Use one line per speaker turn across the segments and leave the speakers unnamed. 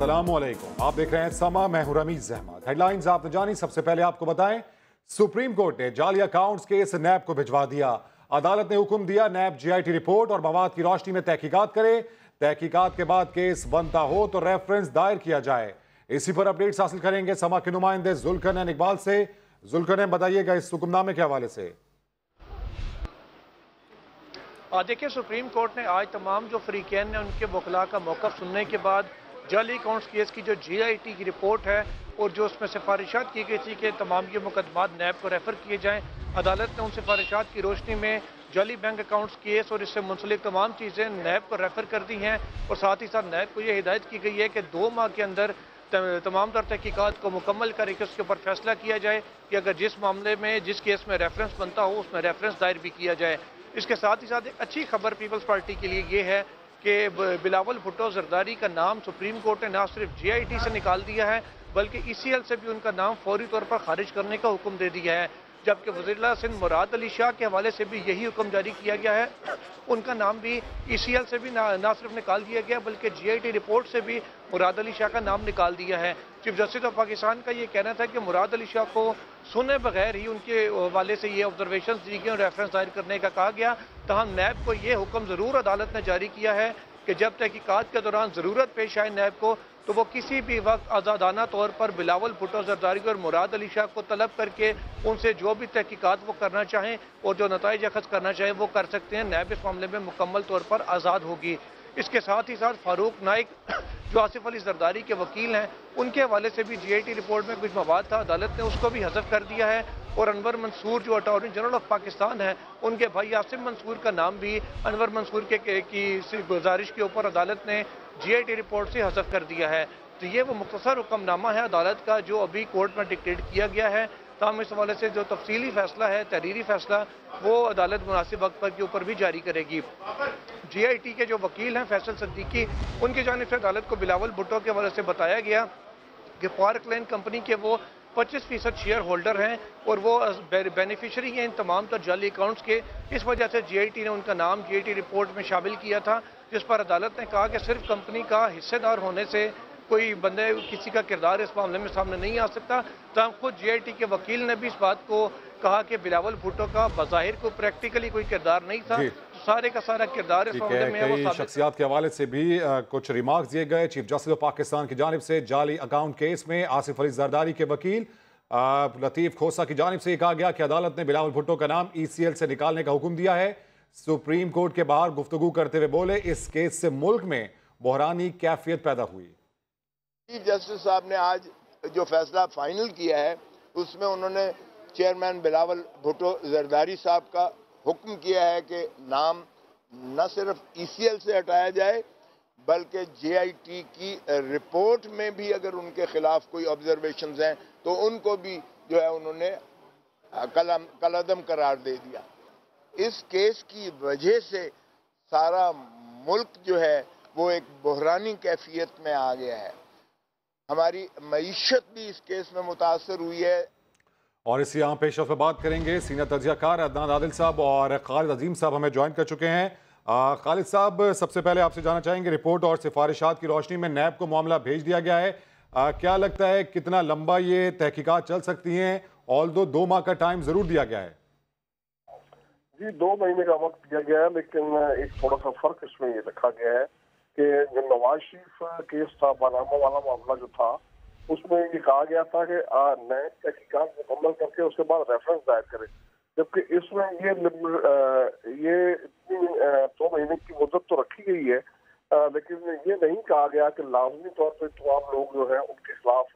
अस्सलामुअलैकुम, आप देख रहे हैं समा। मैं हूं रमीज अहमद। हेडलाइंस आपने जानी, सबसे पहले आपको बताएं सुप्रीम कोर्ट ने जाली अकाउंट्स केस नैब को भिजवा दिया। अदालत ने हुक्म दिया नैब जीआईटी रिपोर्ट और मवाद की रोशनी में तहकीकात करे। तहकीकात के बाद केस बनता हो तो रेफरेंस दायर किया जाए। इसी पर अपडेट्स हासिल करेंगे समा के नुमाइंदे जुल्करनैन इकबाल से। जुल्करनैन, बताइएगा इस हुक्मनामे के हवाले से।
देखिए, सुप्रीम कोर्ट ने आज तमाम जो फरीकैन ने उनके वकला का मौक़िफ़ सुनने के बाद जाली अकाउंट्स केस की जो जीआईटी की रिपोर्ट है और जो उसमें सिफारिशात की गई थी कि तमाम ये मुकदमात नैब को रेफ़र किए जाएँ, अदालत ने उन सिफारिशात की रोशनी में जाली बैंक अकाउंट्स केस और इससे मुंसलिक तमाम चीज़ें नैब को रेफ़र कर दी हैं। और साथ ही साथ नैब को ये हिदायत की गई है कि 2 माह के अंदर तमाम तर तहकीकात को मुकम्मल करके उसके ऊपर फैसला किया जाए कि अगर जिस मामले में जिस केस में रेफरेंस बनता हो उसमें रेफरेंस दायर भी किया जाए। इसके साथ ही साथ एक अच्छी खबर पीपल्स पार्टी के लिए ये है कि बिलावल भुट्टो जरदारी का नाम सुप्रीम कोर्ट ने ना सिर्फ जीआईटी से निकाल दिया है बल्कि ईसीएल से भी उनका नाम फौरी तौर पर खारिज करने का हुक्म दे दिया है। जबकि वज़ीर सिंध मुराद अली शाह के हवाले से भी यही हुक्म जारी किया गया है। उनका नाम भी ईसीएल से भी ना सिर्फ निकाल दिया गया बल्कि जीआईटी रिपोर्ट से भी मुराद अली शाह का नाम निकाल दिया है। चीफ जस्टिस ऑफ पाकिस्तान का ये कहना था कि मुराद अली शाह को सुने बगैर ही उनके हवाले से ये ऑब्जर्वेशन दी गई और रेफरेंस दायर करने का कहा गया। तहम नैब को ये हुक्म ज़रूर अदालत ने जारी किया है कि जब तहकीकात के दौरान ज़रूरत पेश आए नैब को तो वो किसी भी वक्त आज़ादाना तौर पर बिलावल भुट्टो जरदारी और मुराद अली शाह को तलब करके उनसे जो भी तहकीकात वो करना चाहें और जो नताइज अखज़ करना चाहें वो कर सकते हैं। नैब इस मामले में मुकम्मल तौर पर आज़ाद होगी। इसके साथ ही साथ फारूक नाइक जो आसिफ अली जरदारी के वकील हैं उनके हवाले से भी जीआईटी रिपोर्ट में कुछ मवाद था, अदालत ने उसको भी हज़फ कर दिया है। और अनवर मंसूर जो अटॉर्नी जनरल ऑफ पाकिस्तान है उनके भाई आसिम मंसूर का नाम भी अनवर मंसूर की गुजारिश के ऊपर अदालत ने जीआईटी रिपोर्ट से हज़फ कर दिया है। तो ये वो मुख्तसर हुक्मनामा है अदालत का जो अभी कोर्ट में डिक्टेट किया गया है। तमाम इस हवाले से जो तफसीली फैसला है, तहरीरी फैसला, वो अदालत मुनासिब वक्त पर के ऊपर भी जारी करेगी। जीआईटी के जो वकील हैं फैसल सिद्दीकी, उनकी जानिब से अदालत को बिलावल भुट्टो के हवाले से बताया गया कि पार्क लेन कंपनी के वो 25% शेयर होल्डर हैं और वो बेनिफिशरी हैं इन तमाम तर जाली अकाउंट्स के। इस वजह से जीआईटी ने उनका नाम जीआईटी रिपोर्ट में शामिल किया था, जिस पर अदालत ने कहा कि सिर्फ कंपनी का हिस्सेदार होने से कोई बंदे किसी का किरदार इस मामले में सामने नहीं आ सकता। तब खुद जीआईटी के वकील ने भी इस बात को कहा कि बिलावल भुट्टो का बज़ाहिर को प्रैक्टिकली कोई किरदार नहीं था, तो सारे का सारा किरदार इस मामले में
कई शख्सियात के हवाले से भी कुछ रिमार्क्स दिए गए। चीफ जस्टिस ऑफ पाकिस्तान की जानिब से जाली अकाउंट केस में आसिफ अली जरदारी के वकील लतीफ खोसा की जानिब से कहा गया कि अदालत ने बिलावल भुट्टो का नाम ईसीएल से निकालने का हुक्म दिया है। सुप्रीम कोर्ट के बाहर गुफ्तगू करते हुए बोले इस केस से मुल्क में बहरानी कैफियत पैदा हुई।
चीफ जस्टिस साहब ने आज जो फैसला फाइनल किया है उसमें उन्होंने चेयरमैन बिलावल भुट्टो जरदारी साहब का हुक्म किया है कि नाम न सिर्फ ईसीएल से हटाया जाए बल्कि जीआईटी की रिपोर्ट में भी अगर उनके खिलाफ कोई ऑब्जर्वेशंस हैं तो उनको भी जो है उन्होंने कलअदम करार दे दिया। इस केस की वजह से सारा मुल्क जो है वो एक बहरानी कैफियत में आ गया है। हमारी मईशत भी इस केस में मुतासर हुई है।
और इसी यहाँ पेश पे बात करेंगे सीनियर तजियाकार अदनान आदिल साहब और खालिद अजीम साहब हमें ज्वाइन कर चुके हैं। खालिद साहब, सबसे पहले आपसे जानना चाहेंगे रिपोर्ट और सिफारिशात की रोशनी में नैब को मामला भेज दिया गया है, क्या लगता है कितना लंबा ये तहकीकात चल सकती हैं? ऑल्दो 2 माह का टाइम जरूर दिया गया है।
जी, 2 महीने का वक्त दिया गया है, लेकिन एक थोड़ा सा फर्क इसमें ये रखा गया है कि जो नवाज शरीफ केस था, पानामा वाला मामला जो था, उसमें ये कहा गया था कि नए तहकीकात मुकम्मल करके उसके बाद रेफरेंस दायर करें, जबकि इसमें ये 2 महीने की मुद्दत तो रखी गई है, लेकिन ये नहीं कहा गया कि लाजमी तौर पर तमाम लोग जो है उनके खिलाफ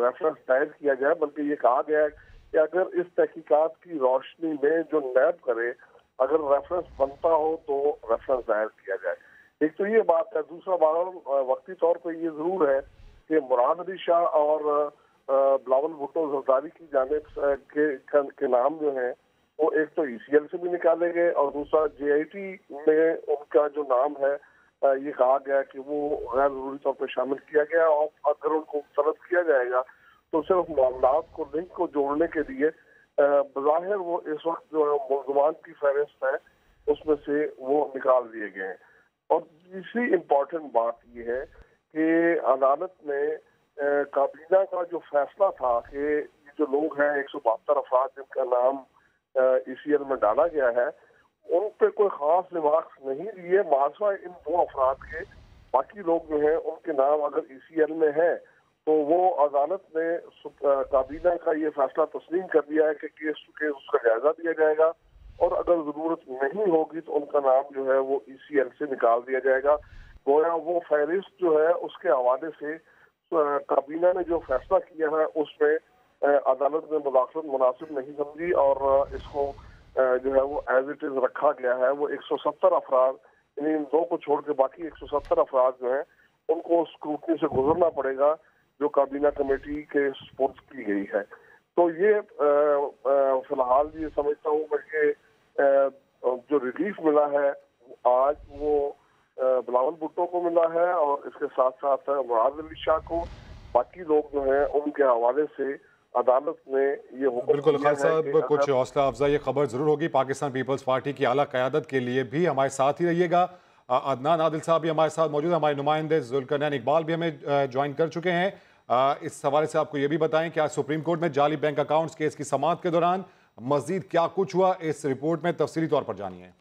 रेफरेंस दायर किया जाए, बल्कि ये कहा गया है कि अगर इस तहकीकात की रोशनी में जो नैब करे अगर रेफरेंस बनता हो तो रेफरेंस दायर किया जाए। एक तो ये बात है। दूसरा बात वक्ती तौर पर ये जरूर है कि मुराद अली शाह और बिलावल भुट्टो जरदारी की जानिब के नाम जो है वो एक तो ईसीएल से भी निकाले गए और दूसरा जीआईटी में उनका जो नाम है ये कहा गया कि वो गैर जरूरी तौर पर शामिल किया गया और अगर उनको तलब किया जाएगा तो सिर्फ मामलात को लिंक को जोड़ने के लिए बज़ाहिर वो इस वक्त जो है मुल्ज़मान की फहरिस्त है उसमें से वो निकाल दिए गए हैं। और तीसरी इम्पोर्टेंट बात ये है कि अदालत ने काबीना का जो फैसला था कि ये जो लोग हैं 172 अफराद जिनका नाम ECL में डाला गया है, उन पे कोई खास रिमार्क्स नहीं दिए, माजवा इन 2 अफराद के बाकी लोग जो हैं उनके नाम अगर ECL में है तो वो अदालत ने काबीना का ये फैसला तस्लीम कर दिया है कि केस टू केस उसका जायजा दिया जाएगा और अगर जरूरत नहीं होगी तो उनका नाम जो है वो ECL से निकाल दिया जाएगा। गोया वो फहरिस्त जो है उसके हवाले से काबीना ने जो फैसला किया है उसमें अदालत ने मुदाखलत मुनासिब नहीं समझी और इसको जो है वो एज इट इज रखा गया है। वो 170 अफराद, यानी इन 2 को छोड़ के बाकी 170 अफराद जो हैं उनको स्क्रूटनी से गुजरना पड़ेगा जो काबीना कमेटी के सपोर्ट की गई है। तो ये फिलहाल ये समझता हूँ कि जो रिलीफ मिला है आज वो बिलावल भुट्टो को मिला है और इसके साथ साथ मुराद अली शाह को, बाकी लोग जो हैं उनके हवाले से अदालत ने ये हुक्म
बिल्कुल
दिया
खान
है कि
साहब, कुछ हौसला अफजाई खबर जरूर होगी पाकिस्तान पीपल्स पार्टी की आला क़यादत के लिए भी हमारे साथ ही रहिएगा। अदनान आदिल साहब भी हमारे साथ मौजूद हैं, हमारे नुमाइंदे जुल्करनैन इकबाल भी हमें ज्वाइन कर चुके हैं। इस हवाले से आपको ये भी बताएं कि आज सुप्रीम कोर्ट में जाली बैंक अकाउंट्स केस की समाअत के दौरान मजीद क्या कुछ हुआ, इस रिपोर्ट में तफसीली तौर पर जानिए।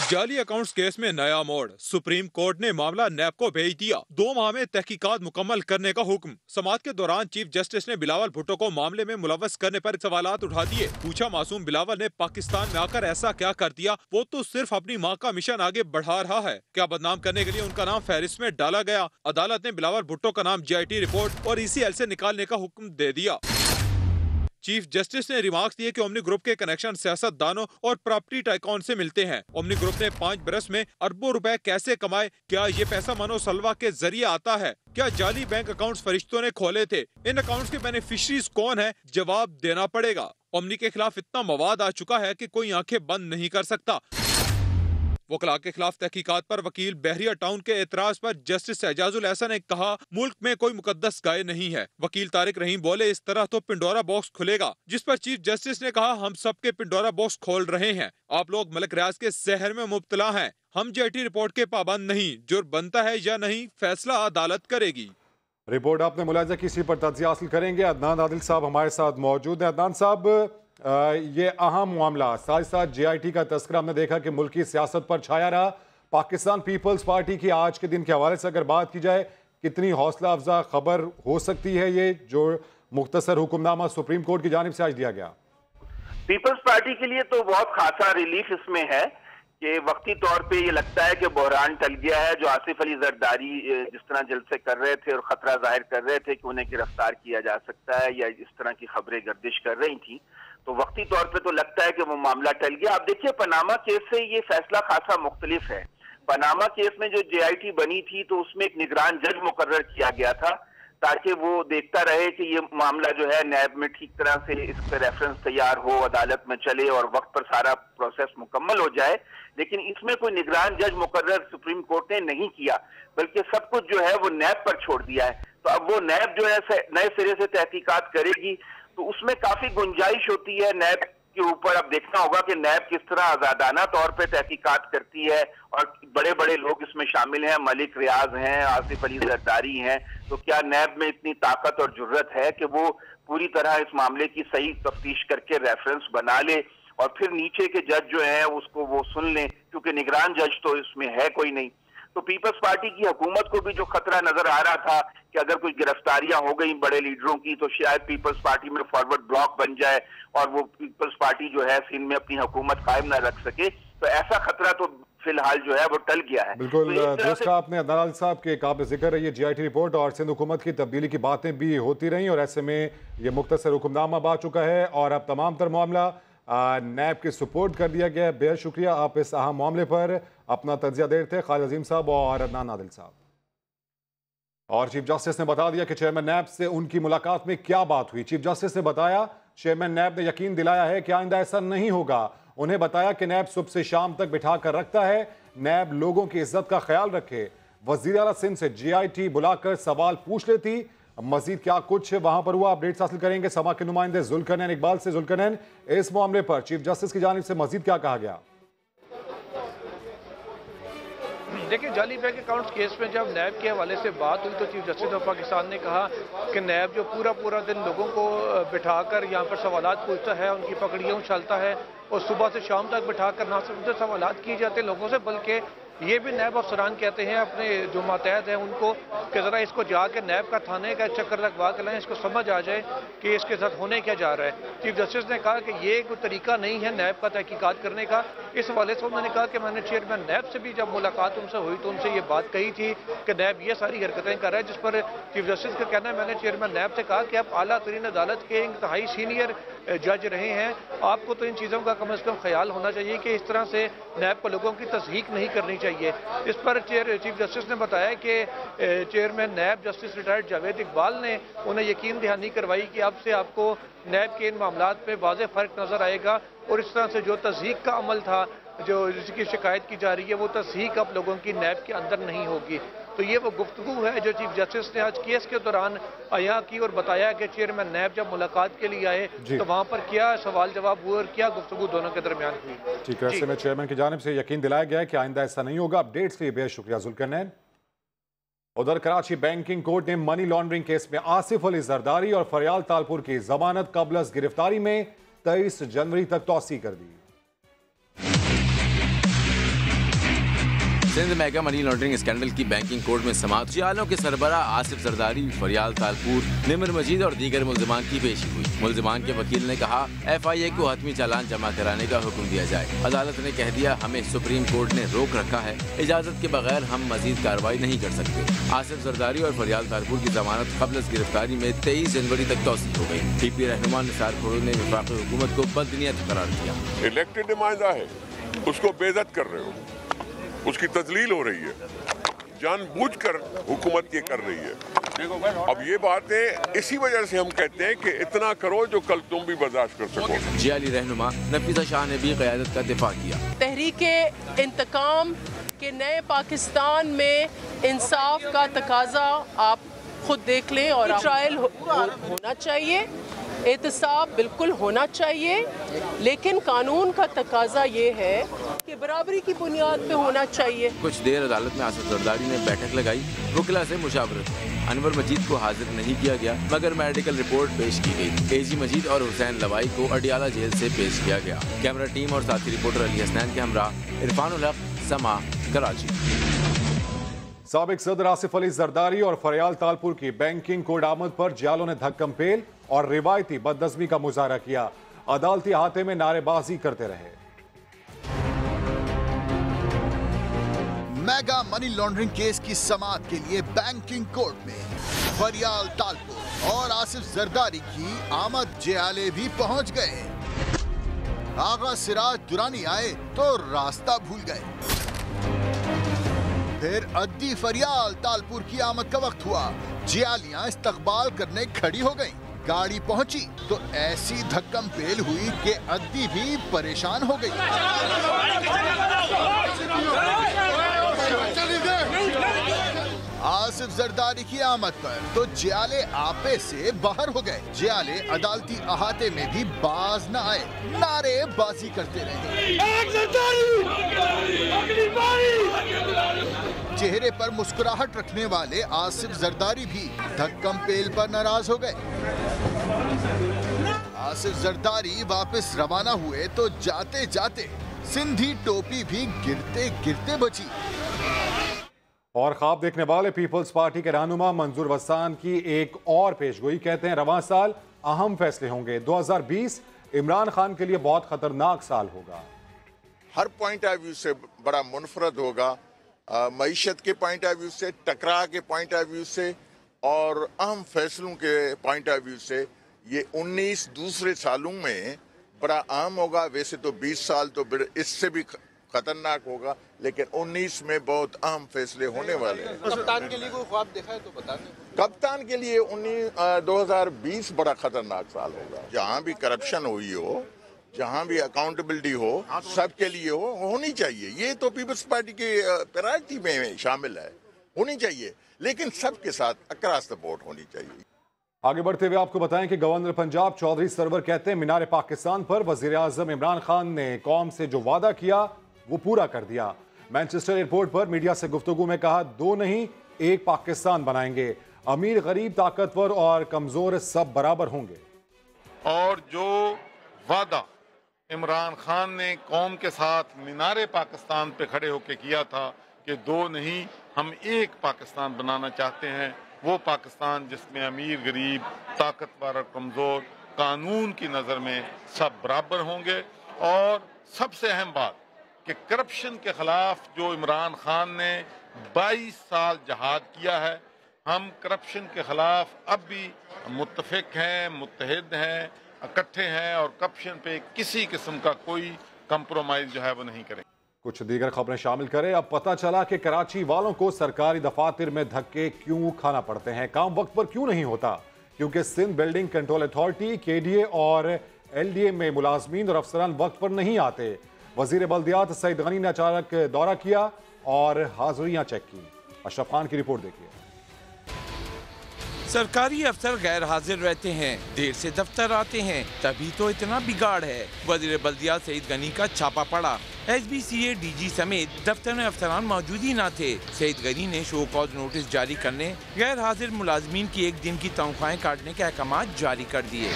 जाली अकाउंट्स केस में नया मोड़, सुप्रीम कोर्ट ने मामला नैब को भेज दिया। 2 माह में तहकीकात मुकम्मल करने का हुक्म। समाअत के दौरान चीफ जस्टिस ने बिलावल भुट्टो को मामले में मुलव्वस करने पर सवालात उठा दिए। पूछा, मासूम बिलावल ने पाकिस्तान में आकर ऐसा क्या कर दिया? वो तो सिर्फ अपनी माँ का मिशन आगे बढ़ा रहा है, क्या बदनाम करने के लिए उनका नाम फहरिस्त में डाला गया? अदालत ने बिलावल भुट्टो का नाम GIT रिपोर्ट और ECL से निकालने का हुक्म दे दिया। चीफ जस्टिस ने रिमार्क्स दिए कि ओमनी ग्रुप के कनेक्शन सियासतदानों और प्रॉपर्टी टाइकॉन से मिलते हैं। ओमनी ग्रुप ने 5 बरस में अरबों रुपए कैसे कमाए? क्या ये पैसा मनो सलवा के जरिए आता है? क्या जाली बैंक अकाउंट्स फरिश्तों ने खोले थे? इन अकाउंट्स के बेनिफिशरीज कौन है? जवाब देना पड़ेगा। ओमनी के खिलाफ इतना मवाद आ चुका है कि कोई आंखें बंद नहीं कर सकता। वकला के खिलाफ तहकीकात पर वकील बहरिया टाउन के एतराज पर जस्टिस एजाजुल एहसन ने कहा, मुल्क में कोई मुकद्दस गाय नहीं है। वकील तारिक रहीम बोले, इस तरह तो पिंडोरा बॉक्स खुलेगा, जिस पर चीफ जस्टिस ने कहा, हम सबके पिंडोरा बॉक्स खोल रहे हैं। आप लोग मलिक रियाज के सहर में मुब्तला हैं। हम GIT रिपोर्ट के पाबंद नहीं। जुर्म बनता है या नहीं, फैसला अदालत करेगी।
रिपोर्ट आपने मुलाजा की, इसी पर तज्जिया हासिल करेंगे। अदनान आदिल साहब हमारे साथ मौजूद हैं। अदनान साहब, ये अहम मामला, साथ साथ GIT का तस्करा हमने देखा कि मुल्की सियासत पर छाया रहा। पाकिस्तान पीपल्स पार्टी की आज के दिन के हवाले से अगर बात की जाए, कितनी हौसला अफजा खबर हो सकती है ये जो मुख्तसर हुक्मनामा सुप्रीम कोर्ट की जानिब से आज दिया गया?
पीपल्स पार्टी के लिए तो बहुत खासा रिलीफ इसमें है कि वक्ती तौर पे ये लगता है कि बहरान टल गया है। जो आसिफ अली जरदारी जिस तरह जलसे कर रहे थे और खतरा जाहिर कर रहे थे कि उन्हें गिरफ्तार किया जा सकता है या इस तरह की खबरें गर्दिश कर रही थी, तो वक्ती तौर पे तो लगता है कि वो मामला टल गया। आप देखिए, पनामा केस से ये फैसला खासा मुख्तलिफ है। पनामा केस में जो GIT बनी थी तो उसमें एक निगरान जज मुकर्रर किया गया था ताकि वो देखता रहे कि ये मामला जो है नैब में ठीक तरह से इस पर रेफरेंस तैयार हो, अदालत में चले और वक्त पर सारा प्रोसेस मुकम्मल हो जाए। लेकिन इसमें कोई निगरान जज मुकर्रर सुप्रीम कोर्ट ने नहीं किया, बल्कि सब कुछ जो है वो नैब पर छोड़ दिया है। तो अब वो नैब जो है नए सिरे से तहकीकात करेगी, तो उसमें काफी गुंजाइश होती है नैब के ऊपर। अब देखना होगा कि नैब किस तरह आजादाना तौर पे तहकीकात करती है और बड़े बड़े लोग इसमें शामिल हैं, मलिक रियाज हैं, आसिफ अली जरदारी हैं। तो क्या नैब में इतनी ताकत और जुर्रत है कि वो पूरी तरह इस मामले की सही तफ्तीश करके रेफरेंस बना ले और फिर नीचे के जज जो हैं उसको वो सुन लें, क्योंकि निगरान जज तो इसमें है कोई नहीं। तो पीपल्स पार्टी की हुकूमत को भी जो खतरा नजर आ रहा था कि अगर कुछ गिरफ्तारियां हो गई बड़े लीडरों की तो शायद पीपल्स पार्टी में फॉरवर्ड ब्लॉक बन जाए और वो पीपल्स पार्टी जो है सिंध में अपनी हुकूमत कायम न रख सके, तो ऐसा खतरा तो फिलहाल जो है वो टल गया है।
बिल्कुल दुरुस्त कहा आपने अदनान साहब के काबिल जिक्र है ये GIT रिपोर्ट और सिंध हुकूमत की तब्दीली की बातें भी होती रही और ऐसे में ये मुख्तसर हुक्मनामा आ चुका है और अब तमाम तर मामला नैब के सुपोर्ट कर दिया गया है। बेहद शुक्रिया, आप इस अहम मामले पर अपना तज्जिया दे रहे थे खालिद अजीम साहब और अदनान आदिल साहब। और चीफ जस्टिस ने बता दिया कि चेयरमैन नैब से उनकी मुलाकात में क्या बात हुई। चीफ जस्टिस ने बताया, चेयरमैन नैब ने यकीन दिलाया है कि आइंदा ऐसा नहीं होगा। उन्हें बताया कि नैब सुबह से शाम तक बिठा कर रखता है, नैब लोगों की इज्जत का ख्याल रखे। वजीर आला सिंध से GIT बुलाकर सवाल पूछ लेती। मजीद क्या कुछ वहां पर हुआ, अपडेट्स हासिल करेंगे समा के नुमाइंदे जुल्करनैन इकबाल से। जुल्करनैन, इस मामले पर चीफ जस्टिस की जानिब से मजीद क्या कहा गया?
देखिए, जाली बैंक अकाउंट्स केस में जब नैब के हवाले से बात हुई तो चीफ जस्टिस ऑफ पाकिस्तान ने कहा कि नैब जो पूरा दिन लोगों को बिठाकर यहाँ पर सवालात पूछता है, उनकी पकड़ियाँ उछालता है और सुबह से शाम तक बिठाकर ना सिर्फ उनसे सवालात किए जाते हैं लोगों से, बल्कि ये भी नैब अफसरान कहते हैं अपने जो मातहत हैं उनको कि ज़रा इसको जाके नैब का थाने का चक्कर लगवा कर लाएं, इसको समझ आ जाए कि इसके साथ होने क्या जा रहा है। चीफ जस्टिस ने कहा कि ये कोई तरीका नहीं है नैब का तहकीकात करने का। इस हवाले से उन्होंने कहा कि मैंने चेयरमैन नैब से भी जब मुलाकात उनसे हुई तो उनसे ये बात कही थी कि नैब ये सारी हरकतें कर रहा है, जिस पर चीफ जस्टिस का कहना है मैंने चेयरमैन नैब से कहा कि आप आला तरीन अदालत के इंतहाई सीनियर जज रहे हैं, आपको तो इन चीज़ों का कम से कम ख्याल होना चाहिए कि इस तरह से नैब को लोगों की तस्दीक नहीं करनी चाहिए। इस पर चीफ जस्टिस ने बताया कि chairman NAB justice retired Javed Iqbal ने उन्हें यकीन दहानी करवाई कि अब से आपको नैब के इन मामलात में वाज़ेह फ़र्क नज़र आएगा और इस तरह से जो तस्दीक का अमल था, जो जिसकी शिकायत की जा रही है, वो तस्दीक अब लोगों की नैब के अंदर नहीं होगी। तो ये वो गुफ्तगू है जो चीफ जस्टिस ने आज केस के दौरान आया की और बताया कि चेयरमैन नैब जब मुलाकात के लिए आए तो वहाँ पर क्या सवाल जवाब हुए और क्या गुफ्तगू दोनों के दरमियान हुई।
ठीक है, ऐसे में चेयरमैन की जानिब से यकीन दिलाया गया है कि आइंदा ऐसा नहीं होगा। अपडेट्स के लिए बेहद शुक्रिया जुल्करनैन। उधर कराची बैंकिंग कोर्ट ने मनी लॉन्ड्रिंग केस में आसिफ अली जरदारी और फरियाल तालपुर की जमानत कबल गिरफ्तारी में 23 जनवरी तक तौसी कर दी।
Sindh mega money laundering scandal की बैंकिंग कोर्ट में समाअत जियालों के सरबराह आसिफ जरदारी, फरियाल तालपुर, निमर मजीद और दीगर मुल्जिमान की पेशी हुई। मुल्जिमान के वकील ने कहा FIA को हतमी चालान जमा कराने का हुक्म दिया जाए। अदालत ने कह दिया हमें सुप्रीम कोर्ट ने रोक रखा है, इजाजत के बगैर हम मजीद कार्रवाई नहीं कर सकते। आसिफ जरदारी और फरियाल तालपुर की जमानत कबल गिरफ्तारी में 23 जनवरी तक तौसीह हो गई। TP रहनुमा निसार खोड़ू ने वफाकी हुकूमत को बदनीयत करार दिया।
इलेक्टेड नुमाइंदा है, उसको बेइज्जत कर रहे हो, उसकी तजलील हो रही है, जानबूझकर हुकूमत ये कर रही है। अब ये बातें इसी वजह से हम कहते हैं कि इतना करो जो कल तुम भी बर्दाश्त कर सको।
जियाली रहनुमा नफीसा शाह ने भी क़यादत का दिफा किया।
तहरीके इंतकाम के नए पाकिस्तान में इंसाफ का तकाजा आप खुद देख लें और ट्रायल होना चाहिए, एहतसाब बिल्कुल होना चाहिए, लेकिन कानून का तकाजा ये है कि बराबरी की बुनियाद पे होना चाहिए।
कुछ देर अदालत में आसिफ जरदारी ने बैठक लगाई, वकीला से मुशावरत। अनवर मजीद को हाजिर नहीं किया गया मगर मेडिकल रिपोर्ट पेश की गई। AG मजीद और हुसैन लवाई को अडियाला जेल से पेश किया गया। कैमरा टीम और साथी रिपोर्टर अली हसनैन के हमरा इरफान उल हक, समा, कराची।
साबिक सदर आसिफ अली जरदारी और फरियाल तालपुर की बैंकिंग कोर्ट आमद पर जियालों ने धक्कम-पेल और रिवायती बदनज़मी का मुजाहरा किया। अदालती अहाते में नारेबाजी करते रहे।
मेगा मनी लॉन्ड्रिंग केस की समाअत के लिए बैंकिंग कोर्ट में फरियाल तालपुर और आसिफ जरदारी की आमद। जियाले भी पहुंच गए। आगा सिराज दुरानी आए तो रास्ता भूल गए। फिर अद्दी फरियाल तालपुर की आमद का वक्त हुआ। जियालियां इस्तकबाल करने खड़ी हो गईं। गाड़ी पहुंची तो ऐसी धक्कम पेल हुई कि अद्दी भी परेशान हो गई। आसिफ जरदारी की आमद पर तो जियाले आपे से बाहर हो गए। जियाले अदालती अहाते में भी बाज न आए, नारेबाजी करते रहे। चेहरे पर मुस्कुराहट रखने वाले आसिफ जरदारी भी धक्कम पेल पर नाराज हो गए। आसिफ जरदारी वापस रवाना हुए तो जाते जाते सिंधी टोपी भी गिरते गिरते बची।
और ख्वाब देखने वाले पीपल्स पार्टी के रहनुमा मंजूर वसान की एक और पेशगोई। कहते हैं रवां साल अहम फैसले होंगे। 2020 इमरान खान के लिए बहुत खतरनाक साल होगा।
हर पॉइंट ऑफ व्यू से बड़ा मुनफरद होगा, मईशत के पॉइंट ऑफ व्यू से, टकरा के पॉइंट ऑफ व्यू से और अहम फैसलों के पॉइंट ऑफ व्यू से। ये 19 दूसरे सालों में बड़ा अहम होगा। वैसे तो 20 साल तो इससे भी खतरनाक होगा, लेकिन 19 में बहुत अहम फैसले होने वाले हैं।
कप्तान के लिए कोई ख्वाब देखा है तो बता दें।
कप्तान के लिए 2020 बड़ा खतरनाक साल होगा। जहाँ भी करप्शन हुई हो, जहाँ भी अकाउंटेबिलिटी हो, सबके लिए होनी चाहिए। ये तो पीपल्स पार्टी के प्रायोरिटी में शामिल है, होनी चाहिए, लेकिन सबके साथ अक्रॉस द बोर्ड होनी चाहिए।
आगे बढ़ते हुए आपको बताएं कि गवर्नर पंजाब चौधरी सरवर कहते हैं मीनार पाकिस्तान पर वजीर आजम इमरान खान ने कौम से जो वादा किया वो पूरा कर दिया। मैनचेस्टर एयरपोर्ट पर मीडिया से गुफ्तगू में कहा, 2 नहीं 1 पाकिस्तान बनाएंगे। अमीर, गरीब, ताकतवर और कमजोर सब बराबर होंगे।
और जो वादा इमरान खान ने कौम के साथ मीनारे पाकिस्तान पे खड़े होकर किया था कि 2 नहीं हम 1 पाकिस्तान बनाना चाहते हैं, वो पाकिस्तान जिसमें अमीर, गरीब, ताकतवर और कमजोर कानून की नज़र में सब बराबर होंगे। और सबसे अहम बात कि करप्शन के खिलाफ जो इमरान खान ने 22 साल जहाद किया है, हम करप्शन के खिलाफ अब भी मुत्तफिक हैं, मुत्तहिद हैं, इकट्ठे हैं और करप्शन पे किसी किस्म का कोई कंप्रोमाइज जो है वो नहीं करें।
कुछ दीगर खबरें शामिल करें। अब पता चला कि कराची वालों को सरकारी दफातर में धक्के क्यों खाना पड़ते हैं, काम वक्त पर क्यों नहीं होता। क्योंकि Sindh building control authority, KDA और LDA में मुलाजमीन और अफसरान वक्त पर नहीं आते। वजीर बल्दियात सईद गनी ने अचानक दौरा किया और हाजिरियां चेक की। अशरफ खान की रिपोर्ट देखिए।
सरकारी अफसर गैर हाजिर रहते हैं, देर से दफ्तर आते हैं, तभी तो इतना बिगाड़ है। वजीर बल्दियात सईद गनी का छापा पड़ा। SBCA DG समेत दफ्तर में अफसरान मौजूद ही न थे। सईद गनी ने शो कॉज नोटिस जारी करने, गैर हाजिर मुलाजमीन की 1 दिन की तनख्वाहें काटने के अहकाम जारी कर दिए।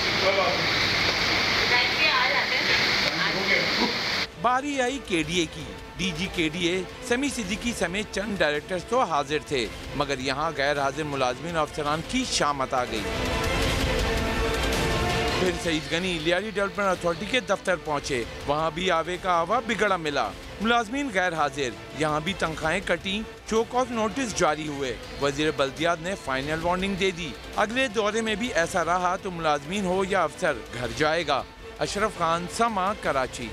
बारी आई KDA की। DG KDA समी सिद्दीकी समेत चंद डायरेक्टर्स तो हाजिर थे, मगर यहाँ गैर हाजिर मुलाजमीन अफसरान की शामत आ गई। फिर सईद गनी लियारी डेवलपमेंट अथॉरिटी के दफ्तर पहुँचे, वहाँ भी आवे का आवा बिगड़ा मिला। मुलाजमीन गैर हाजिर, यहाँ भी तनख्वाहें कटी, शो कॉज नोटिस जारी हुए। वजीर बल्दियात ने फाइनल वार्निंग दे दी, अगले दौरे में भी ऐसा रहा तो मुलाजमीन हो या अफसर घर जाएगा। अशरफ खान, समा, कराची।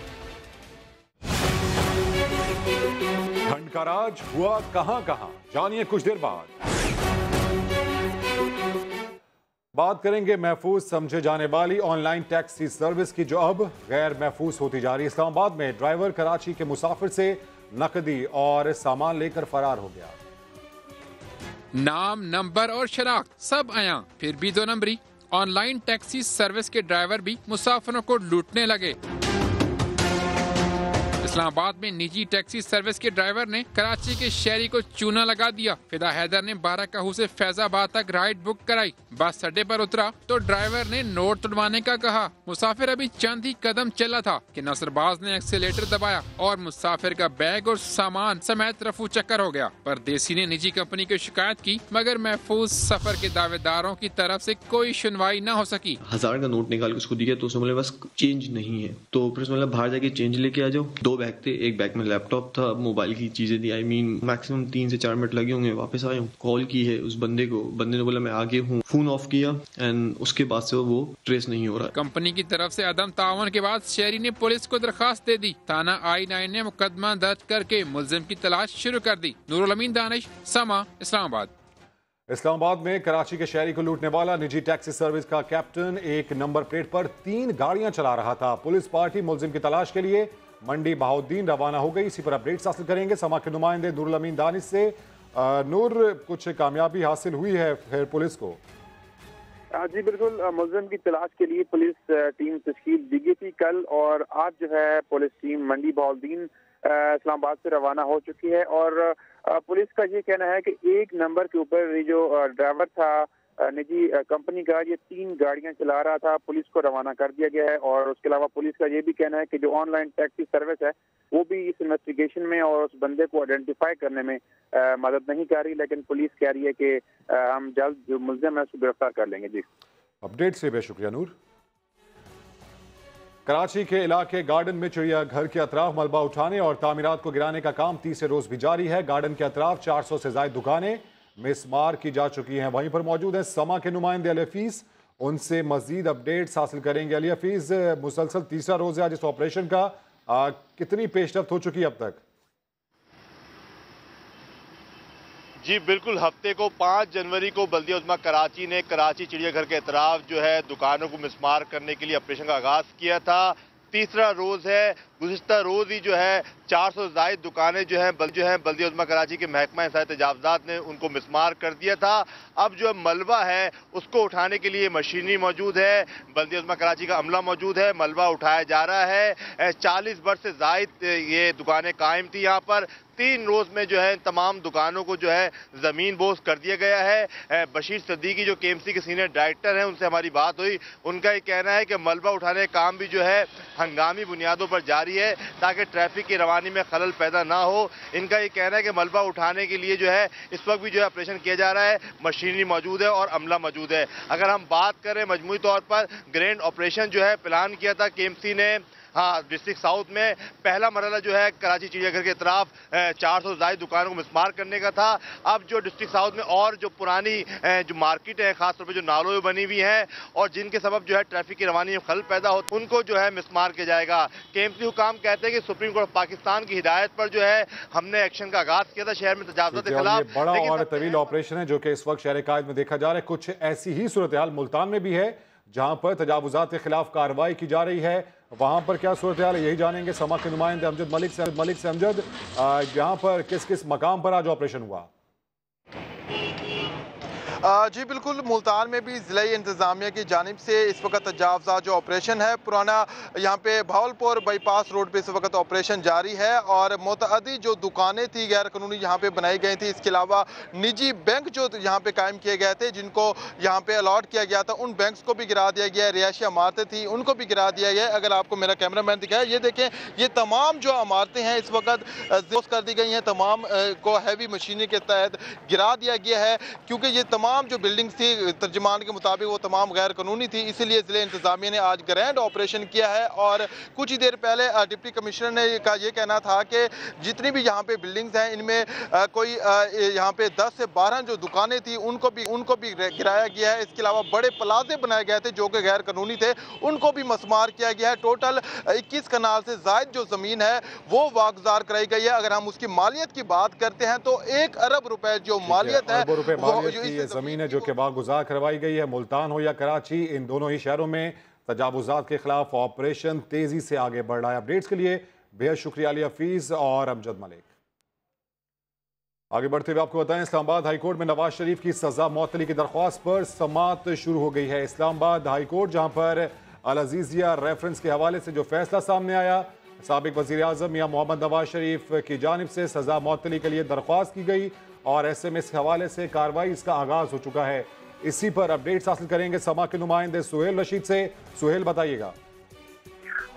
ठंड का राज हुआ कहां, जानिए कुछ देर बाद। बात करेंगे महफूज समझे जाने वाली ऑनलाइन टैक्सी सर्विस की, जो अब गैर महफूज होती जा रही है। इस्लामाबाद में ड्राइवर कराची के मुसाफिर से नकदी और सामान लेकर फरार हो गया।
नाम, नंबर और शनाख्त सब आया, फिर भी 2 नंबरी। ऑनलाइन टैक्सी सर्विस के ड्राइवर भी मुसाफिरों को लूटने लगे। इस्लामाबाद में निजी टैक्सी सर्विस के ड्राइवर ने कराची के शहरी को चूना लगा दिया। फिदा हैदर ने 12 कहू से फैजाबाद तक राइड बुक कराई। बस अड्डे पर उतरा तो ड्राइवर ने नोट तुड़वाने का कहा। मुसाफिर अभी चंद ही कदम चला था कि नसरबाज ने एक्सीलेटर दबाया और मुसाफिर का बैग और सामान समेत रफू चक्कर हो गया। परदेसी ने निजी कंपनी की शिकायत की, मगर महफूज सफर के दावेदारों की तरफ से कोई सुनवाई न हो सकी।
1000 का नोट निकाल के उसको दिया तो उसने बोले बस चेंज नहीं है, तो फिर उसने बोला बाहर जाके चेंज लेके आ जाओ। 2 बैग थे, एक बैग में लैपटॉप था, मोबाइल की चीजें थी। मैक्सिमम 3 से 4 मिनट लगे होंगे। वापस आया हूँ, कॉल की है उस बंदे को, बंदे ने बोला मैं आगे हूँ, फोन ऑफ किया एंड उसके बाद से वो ट्रेस नहीं हो रहा।
कंपनी की तरफ से अदम तावन के बाद शहरी ने पुलिस को दरखास्त दे दी। थाना I-9 ने मुकदमा दर्ज करके मुलजिम की तलाश शुरू कर दी। नूरुल अमीन दानिश, समा, इस्लामाबाद।
इस्लामाबाद में कराची के शहरी को लूटने वाला निजी टैक्सी सर्विस का कैप्टन एक नंबर प्लेट पर 3 गाड़ियां चला रहा था। पुलिस पार्टी मुलजिम की तलाश के लिए मंडी बहाउद्दीन रवाना हो गई। इसी पर अपडेट्स हासिल करेंगे समा के नुमाइंदे नूरुल अमीन दानिश से। नूर, कुछ कामयाबी हासिल हुई है फिर पुलिस को?
जी बिल्कुल, मुलजिम की तलाश के लिए पुलिस टीम तश्कील दी गई थी कल, और आज जो है पुलिस टीम मंडी बहाउद्दीन इस्लामाबाद से रवाना हो चुकी है। और पुलिस का ये कहना है कि 1 नंबर के ऊपर ये जो ड्राइवर था निजी कंपनी का, ये 3 गाड़ियां चला रहा था। पुलिस को रवाना कर दिया गया है। और उसके अलावा पुलिस का ये भी कहना है कि जो ऑनलाइन टैक्सी सर्विस है वो भी इस इन्वेस्टिगेशन में और उस बंदे को आइडेंटिफाई करने में मदद नहीं कर रही, लेकिन पुलिस कह रही है कि हम जल्द जो मुलजिम है उसको गिरफ्तार कर लेंगे। जी,
अपडेट से बेहद शुक्रिया नूर। कराची के इलाके गार्डन में चिड़ियाघर के अतराफ मलबा उठाने और तामीरात को गिराने का काम तीसरे रोज भी जारी है। गार्डन के अतराफ 400 से ज्यादा दुकानें मिसमार की जा चुकी हैं। वहीं पर मौजूद है समा के नुमाइंदे अली हफीज, उनसे मजीद अपडेट्स हासिल करेंगे। अली हफीज, मुसलसल तीसरा रोज है आज इस ऑपरेशन का, कितनी पेशरफ्त हो चुकी है अब तक?
जी बिल्कुल, हफ्ते को 5 जनवरी को बल्दिया उज़्मा कराची ने कराची चिड़ियाघर के अतराफ जो है दुकानों को मिसमार करने के लिए ऑपरेशन का आगाज किया था। तीसरा रोज है। गुज़िश्ता रोज़ ही जो है 400 से ज़ायद दुकानें जो हैं बल्दिया उज़्मा कराची के महकमा इंसानी तजावुज़ात ने उनको मिसमार कर दिया था। अब जो मलबा है उसको उठाने के लिए मशीनरी मौजूद है, बल्दिया उज़्मा कराची का अमला मौजूद है, मलबा उठाया जा रहा है। 40 वर्ष से ज़ायद ये दुकानें कायम थी। यहाँ पर 3 रोज़ में जो है तमाम दुकानों को जो है ज़मीन बोझ कर दिया गया है। बशीर सिद्दीकी जो KMC के सीनियर डायरेक्टर हैं, उनसे हमारी बात हुई। उनका ये कहना है कि मलबा उठाने का काम भी जो है हंगामी बुनियादों पर जारी है ताकि ट्रैफिक की रवानी में खलल पैदा ना हो। इनका ये कहना है कि मलबा उठाने के लिए जो है इस वक्त भी जो है ऑपरेशन किया जा रहा है, मशीनरी मौजूद है और अमला मौजूद है। अगर हम बात करें मजमूई तौर पर ग्रैंड ऑपरेशन जो है प्लान किया था KMC ने, हाँ, डिस्ट्रिक्ट साउथ में पहला मरहला जो है कराची चिड़ियाघर के तरफ 400 ज़ायद दुकानों को मिसमार करने का था। अब जो डिस्ट्रिक्ट साउथ में और जो पुरानी जो मार्केट है, खासतौर पर जो नालों में बनी हुई हैं और जिनके सबब जो है ट्रैफिक की रवानी में खलल पैदा हो, उनको जो है मिसमार किया जाएगा। KMC हुकाम कहते हैं कि सुप्रीम कोर्ट पाकिस्तान की हिदायत पर जो है हमने एक्शन का आगाज किया था शहर में तजावुज़ात के खिलाफ।
बड़ा और तवील ऑपरेशन है जो कि इस वक्त शहर कायद में देखा जा रहा है। कुछ ऐसी ही सूरत हाल मुल्तान में भी है जहां पर तजावुज़ात के खिलाफ कार्रवाई की जा रही है। वहां पर क्या सूरत हाल है, यही जानेंगे समा के नुमाइंदे अमजद मलिक से। अमजद, यहाँ पर किस किस मकाम पर आज ऑपरेशन हुआ?
जी बिल्कुल, मुल्तान में भी ज़िला इंतज़ामिया की जानिब से इस वक्त तजावुज़ात जो ऑपरेशन है, पुराना यहाँ पे भावलपुर बाईपास रोड पे इस वक्त ऑपरेशन जारी है और मुतअद्दी जो दुकानें थी गैर कानूनी यहाँ पे बनाई गई थी, इसके अलावा निजी बैंक जो यहाँ पे कायम किए गए थे जिनको यहाँ पे अलॉट किया गया था, उन बैंक्स को भी गिरा दिया गया है। रिहायशी इमारतें थी उनको भी गिरा दिया गया है। अगर आपको मेरा कैमरा मैन दिखाया, ये देखें, ये तमाम जो इमारतें हैं इस वक्त ज़ब्त कर दी गई हैं, तमाम को हैवी मशीनरी के तहत गिरा दिया गया है क्योंकि ये तमाम जो बिल्डिंग्स थी तर्जुमान के मुताबिक वो तमाम गैर कानूनी थी। इसीलिए ज़िला इंतज़ामिया ने आज ग्रैंड ऑपरेशन किया है और कुछ ही देर पहले डिप्टी कमिश्नर ने का ये कहना था कि जितनी भी यहाँ पे बिल्डिंग्स हैं इनमें कोई यहाँ पे 10 से 12 जो दुकानें थी उनको भी गिराया गया है। इसके अलावा बड़े प्लाजे बनाए गए थे जो कि गैर कानूनी थे, उनको भी मसमार किया गया है। टोटल 21 कनाल से ज़ायद जो ज़मीन है वो वागुज़ार कराई गई है। अगर हम उसकी मालियत की बात करते हैं तो 1 अरब रुपए जो मालियत है
ज़मीन है जो कि वागुज़ार करवाई गई है। मुल्तान हो या कराची, इन दोनों ही शहरों में तजावुज़ात के खिलाफ ऑपरेशन तेजी से आगे बढ़ रहा है। अपडेट्स के लिए बेहद शुक्रिया अली हफीज़ और अमजद मलिक। आगे बढ़ते हुए आपको बताएं, इस्लामाबाद हाईकोर्ट में नवाज शरीफ की सजा मौतली की दरख्वास्त पर समाअत शुरू हो गई है। इस्लामाबाद हाईकोर्ट जहां पर अल अजीज़िया रेफरेंस के हवाले से जो फैसला सामने आया, साबिक वज़ीर आज़म मियां मोहम्मद नवाज शरीफ की जानिब से सजा मौतली के लिए दरख्वास्त की गई और ऐसे में इस हवाले से कार्रवाई इसका आगाज हो चुका है। इसी पर अपडेट्स हासिल करेंगे समा के नुमाइंदे सुहेल रशीद से। सुहेल, बताइएगा।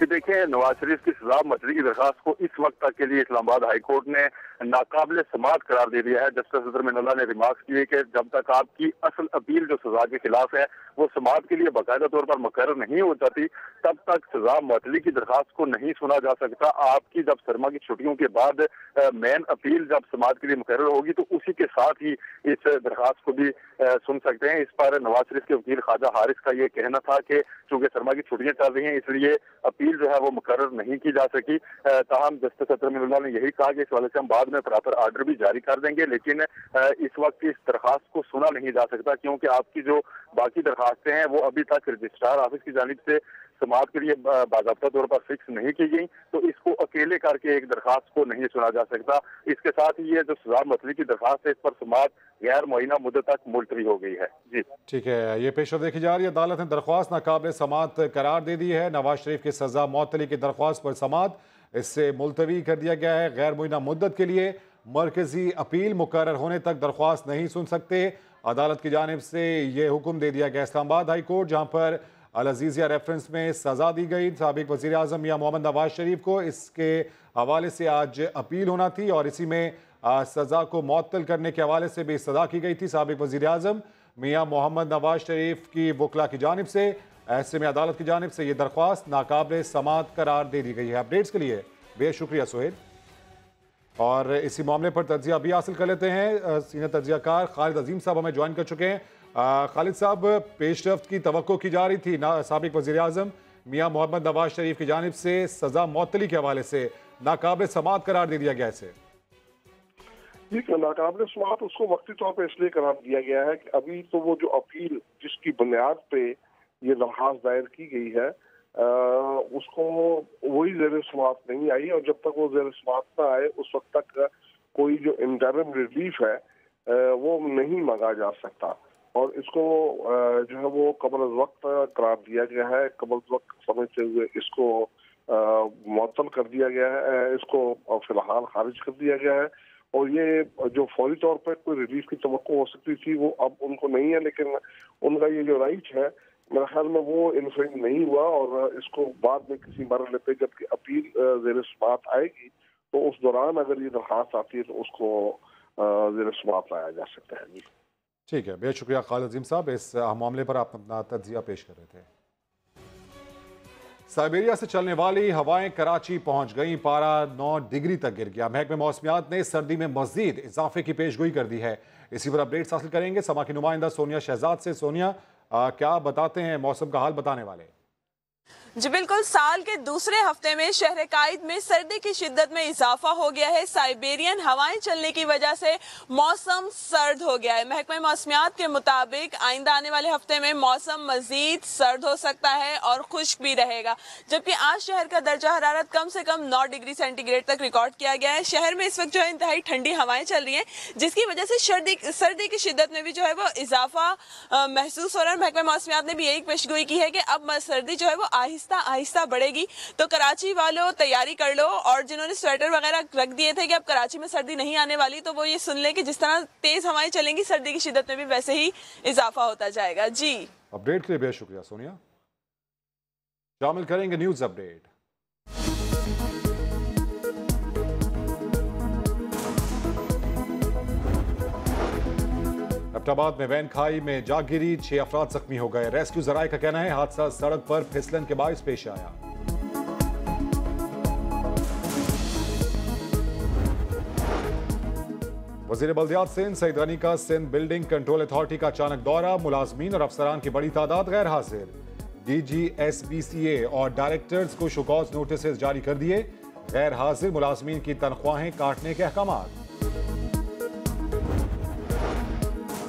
देखिए, नवाज शरीफ की सजा मौतली की दरखास्त को इस वक्त तक के लिए इस्लामाबाद हाईकोर्ट ने नाकाबिल समाअत करार दे दिया है। जस्टिस अजहर मिनल्ला ने रिमार्क्स किए कि जब तक आपकी असल अपील जो सजा के खिलाफ है वो समाअत के लिए बाकायदा तौर पर मुकर्रर नहीं हो जाती, तब तक सजा मौतली की दरखास्त को नहीं सुना जा सकता। आपकी जब सरमा की छुट्टियों के बाद मेन अपील जब समाअत के लिए मुकर्रर होगी तो उसी के साथ ही इस दरखास्त को भी सुन सकते हैं। इस पर नवाज शरीफ के वकील ख्वाजा हारिस का ये कहना था कि चूंकि सरमा की छुट्टियां चल रही हैं इसलिए अपील जो है वो मुकर्रर नहीं की जा सकी। ताहम जस्टिस अजहर मिनल्ला ने यही कहा कि इस वाले से हम बाद में प्रॉपर आर्डर भी जारी कर देंगे, लेकिन इस वक्त इस दरखास्त को सुना नहीं जा सकता क्योंकि आपकी जो बाकी दरखास्तें हैं वो अभी तक रजिस्ट्रार ऑफिस की जानिब से समाअत के लिए बाकायदा तौर पर फिक्स नहीं की गई, तो इसको अकेले करके एक दरखास्त को नहीं सुना जा सकता। इसके साथ ही ये जो सजा मसले की दरखास्त है इस पर समाअत गैर मुअय्यना मुद्दत तक मुलतवी हो गई है। जी
ठीक है, ये पेशरफ देखी जा रही है। अदालत ने दरख्वास्त नाकाबिल समाअत करार दे दी है। नवाज शरीफ की सजा मौतली की दरख्वास्त पर समाअत इससे मुलतवी कर दिया गया है। गैर मुअय्यना मुद्दत के लिए मरकजी अपील मुकर्रर होने तक दरख्वास्त नहीं सुन सकते। अदालत की जानिब से ये हुक्म दे दिया गया। इस्लामाबाद हाई कोर्ट जहाँ पर अल अजीज़िया रेफरेंस में सज़ा दी गई साबिक वज़ीर आज़म मियां मोहम्मद नवाज शरीफ को, इसके हवाले से आज अपील होना थी और इसी में सज़ा को मुअत्तल करने के हवाले से भी सज़ा की गई थी साबिक वज़ीर आज़म मियां मोहम्मद नवाज शरीफ की वकला की जानिब से। ऐसे में अदालत की जानिब से ये दरख्वास्त नाकाबिल समाअत करार दे दी गई है। अपडेट्स के लिए बेहद शुक्रिया सोहेल। और इसी मामले पर तज्जिया भी हासिल कर लेते हैं। सीनियर तज्जियाकार खालिद अजीम साहब हमें ज्वाइन कर चुके हैं। खालिद साहब, पेशरफ्त की तवक्को की जा रही थी साबिक वज़ीर आज़म मियां मोहम्मद नवाज शरीफ की जानिब से सज़ा मुअत्तली के हवाले से नाकाबिल समाअत करार दे दिया गया है।
ठीक है, नाकाबिल समाअत उसको वक्ती तौर पर इसलिए करार दिया गया है कि अभी तो वो जो अपील जिसकी बुनियाद पे ये दरख्वास्त दायर की गई है उसको वही ज़ेर समात नहीं आई, और जब तक वो ज़ेर समात ना आए उस वक्त तक कोई जो इंटरिम रिलीफ है वो नहीं मांगा जा सकता, और इसको जो है वो कबल वक्त करार दिया गया है। कबल वक्त समझते हुए इसको मुअत्तल कर दिया गया है, इसको फिलहाल खारिज कर दिया गया है। और ये जो फौरी तौर पर कोई रिलीफ की तवक्को हो सकती थी वो अब उनको नहीं है, लेकिन उनका ये जो राइट है मेरे ख्याल में वो इन्फ्रिंज नहीं हुआ, और इसको बाद में किसी मरहले पे जबकि अपील ज़ेर समात आएगी तो उस दौरान अगर ये दरख्वास्त आती है तो उसको ज़ेर समात लाया जा सकता है।
ठीक है, बेहद शुक्रिया खालिद अजीम साहब, इस मामले पर आप अपना तज्जिया पेश कर रहे थे। साइबेरिया से चलने वाली हवाएं कराची पहुंच गई, पारा 9 डिग्री तक गिर गया। महकमे मौसमियात ने सर्दी में मजीद इजाफे की पेशगोई कर दी है। इसी पर अपडेट्स हासिल करेंगे समा की नुमाइंदा सोनिया शहजाद से। सोनिया, क्या बताते हैं मौसम का हाल बताने वाले?
जी बिल्कुल, साल के दूसरे हफ्ते में शहर कायद में सर्दी की शिद्दत में इजाफा हो गया है। साइबेरियन हवाएं चलने की वजह से मौसम सर्द हो गया है। महकमे मौसमियात के मुताबिक आइंदा आने वाले हफ्ते में मौसम मजीद सर्द हो सकता है और खुश्क भी रहेगा, जबकि आज शहर का दर्जा हरारत कम से कम 9 डिग्री सेंटीग्रेड तक रिकॉर्ड किया गया है। शहर में इस वक्त जो है इंतहाई ठंडी हवाएं चल रही हैं, जिसकी वजह से सर्दी की शिद्दत में भी जो है वो इजाफा महसूस हो रहा है। महकमे मौसमियात ने भी यही पेशगोई की है कि अब सर्दी जो है वो आहिस्ता बढ़ेगी, तो कराची वालों तैयारी कर लो, और जिन्होंने स्वेटर वगैरह रख दिए थे कि अब कराची में सर्दी नहीं आने वाली, तो वो ये सुन ले कि जिस तरह तेज हवाएं चलेंगी सर्दी की शिद्दत में भी वैसे ही इजाफा होता जाएगा। जी,
अपडेट के लिए बेहद शुक्रिया सोनिया। शामिल करेंगे न्यूज अपडेट। एबटाबाद में वैन खाई में जा गिरी, 6 अफराद जख्मी हो गए। रेस्क्यू जराये का कहना है हादसा सड़क पर फिसलन के बायस पेश आया। वजीर बल्दियात सिंध सईद गनी का सिंध बिल्डिंग कंट्रोल अथॉरिटी का अचानक दौरा, मुलाजमीन और अफसरान की बड़ी तादाद गैर हाजिर। DGSBCA और डायरेक्टर्स को शोकॉज नोटिस जारी कर दिए, गैर हाजिर मुलाजमीन की तनख्वाहें काटने के अहकामात।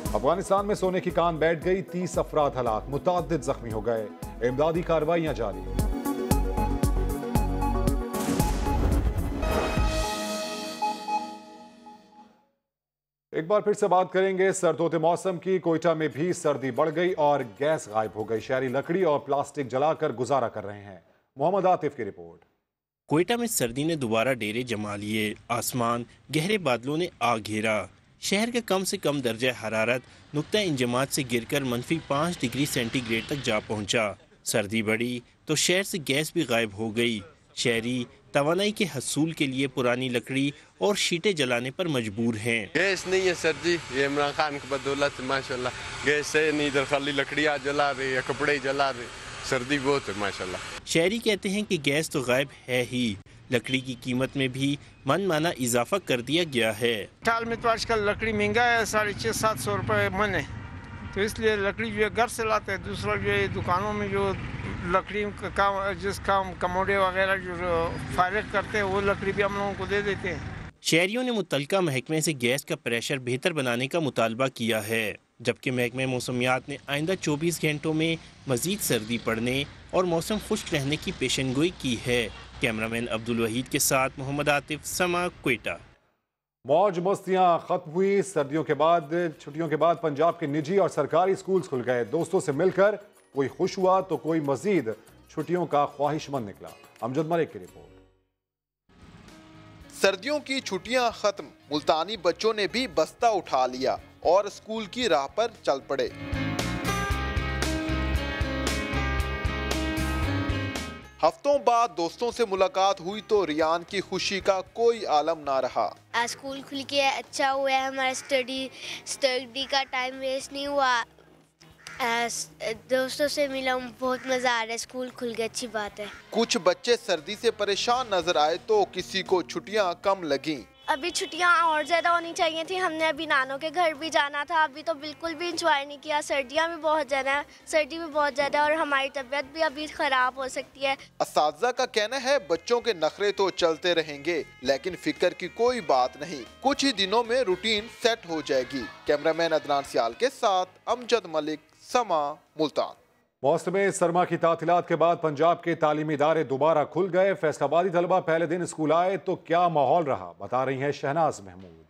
अफगानिस्तान में सोने की कान बैठ गई, 30 अफराद हलाक, मुतअद्दिद जख्मी हो गए। इमदादी कार्रवाइयां जारी। एक बार फिर से बात करेंगे सर्द होते मौसम की। कोयटा में भी सर्दी बढ़ गई और गैस गायब हो गई। शहरी लकड़ी और प्लास्टिक जलाकर गुजारा कर रहे हैं। मोहम्मद आतिफ की रिपोर्ट।
कोयटा में सर्दी ने दोबारा डेरे जमा लिए, आसमान गहरे बादलों ने आग घेरा। शहर के कम से कम दर्जा हरारत नुक्ता इंजमात से गिरकर -5 डिग्री सेंटीग्रेड तक जा पहुंचा। सर्दी बढ़ी तो शहर से गैस भी गायब हो गई। शहरी तवानाई के हसूल के लिए पुरानी लकड़ी और शीटें जलाने पर मजबूर हैं।
गैस नहीं है सर्दी, ये इमरान खान की बदौलत माशाल्लाह गैस है नहीं, इधर खाली लकड़ियाँ जला रहे या कपड़े जला रहे, सर्दी बहुत है माशाल्लाह।
शहरी कहते हैं कि गैस तो गायब है ही, लकड़ी की कीमत में भी मनमाना इजाफा कर दिया गया है।
साल में तो आजकल लकड़ी महंगा है, 650-700 रुपये मन है, तो इसलिए लकड़ी जो है घर से लाते हैं। दूसरा जो है दुकानों में जो लकड़ी का काम, जिसका कमोडे वगैरह जो फारिग करते हैं वो लकड़ी भी हम लोगों को दे देते हैं।
शहरियों ने मुतलका महकमे से गैस का प्रेशर बेहतर बनाने का मुतालबा किया है, जबकि महकमे मौसमियात ने आइंदा 24 घंटों में मजीद सर्दी पड़ने और मौसम खुश्क रहने की पेशनगोई की है। कैमरामैन अब्दुल वहीद के साथ मोहम्मद आतिफ, समा, क्वेटा।
मौज मस्तियां खत्म हुई। सर्दियों के बाद, छुट्टियों के बाद पंजाब के निजी और सरकारी स्कूल खुल गए। दोस्तों से मिलकर कोई खुश हुआ तो कोई मजीद छुट्टियों का ख्वाहिशमंद निकला। अमजद मलिक की रिपोर्ट।
सर्दियों की छुट्टियां खत्म, मुल्तानी बच्चों ने भी बस्ता उठा लिया और स्कूल की राह पर चल पड़े। हफ्तों बाद दोस्तों से मुलाकात हुई तो रियान की खुशी का कोई आलम ना रहा।
आज स्कूल खुल के अच्छा हुआ है, हमारा स्टडी का टाइम वेस्ट नहीं हुआ, दोस्तों से मिला, बहुत मज़ा आ रहा है, स्कूल खुल गया, अच्छी बात है।
कुछ बच्चे सर्दी से परेशान नजर आए तो किसी को छुट्टियां कम लगीं।
अभी छुट्टियां और ज़्यादा होनी चाहिए थी, हमने अभी नानों के घर भी जाना था, अभी तो बिल्कुल भी इंजॉय नहीं किया। सर्दियां भी बहुत ज़्यादा है, सर्दी भी बहुत ज़्यादा और हमारी तबीयत भी अभी ख़राब हो सकती है।
असातिज़ा का कहना है बच्चों के नखरे तो चलते रहेंगे, लेकिन फिक्र की कोई बात नहीं, कुछ ही दिनों में रूटीन सेट हो जाएगी। कैमरामैन अदनान सियाल के साथ अमजद मलिक, समा, मुल्तान।
मौसम सरमा की तातीलात के बाद पंजाब के तालीमी इदारे दोबारा खुल गए। फैसलाबादी तलबा पहले दिन स्कूल आए तो क्या माहौल रहा, बता रही हैं शहनाज महमूद।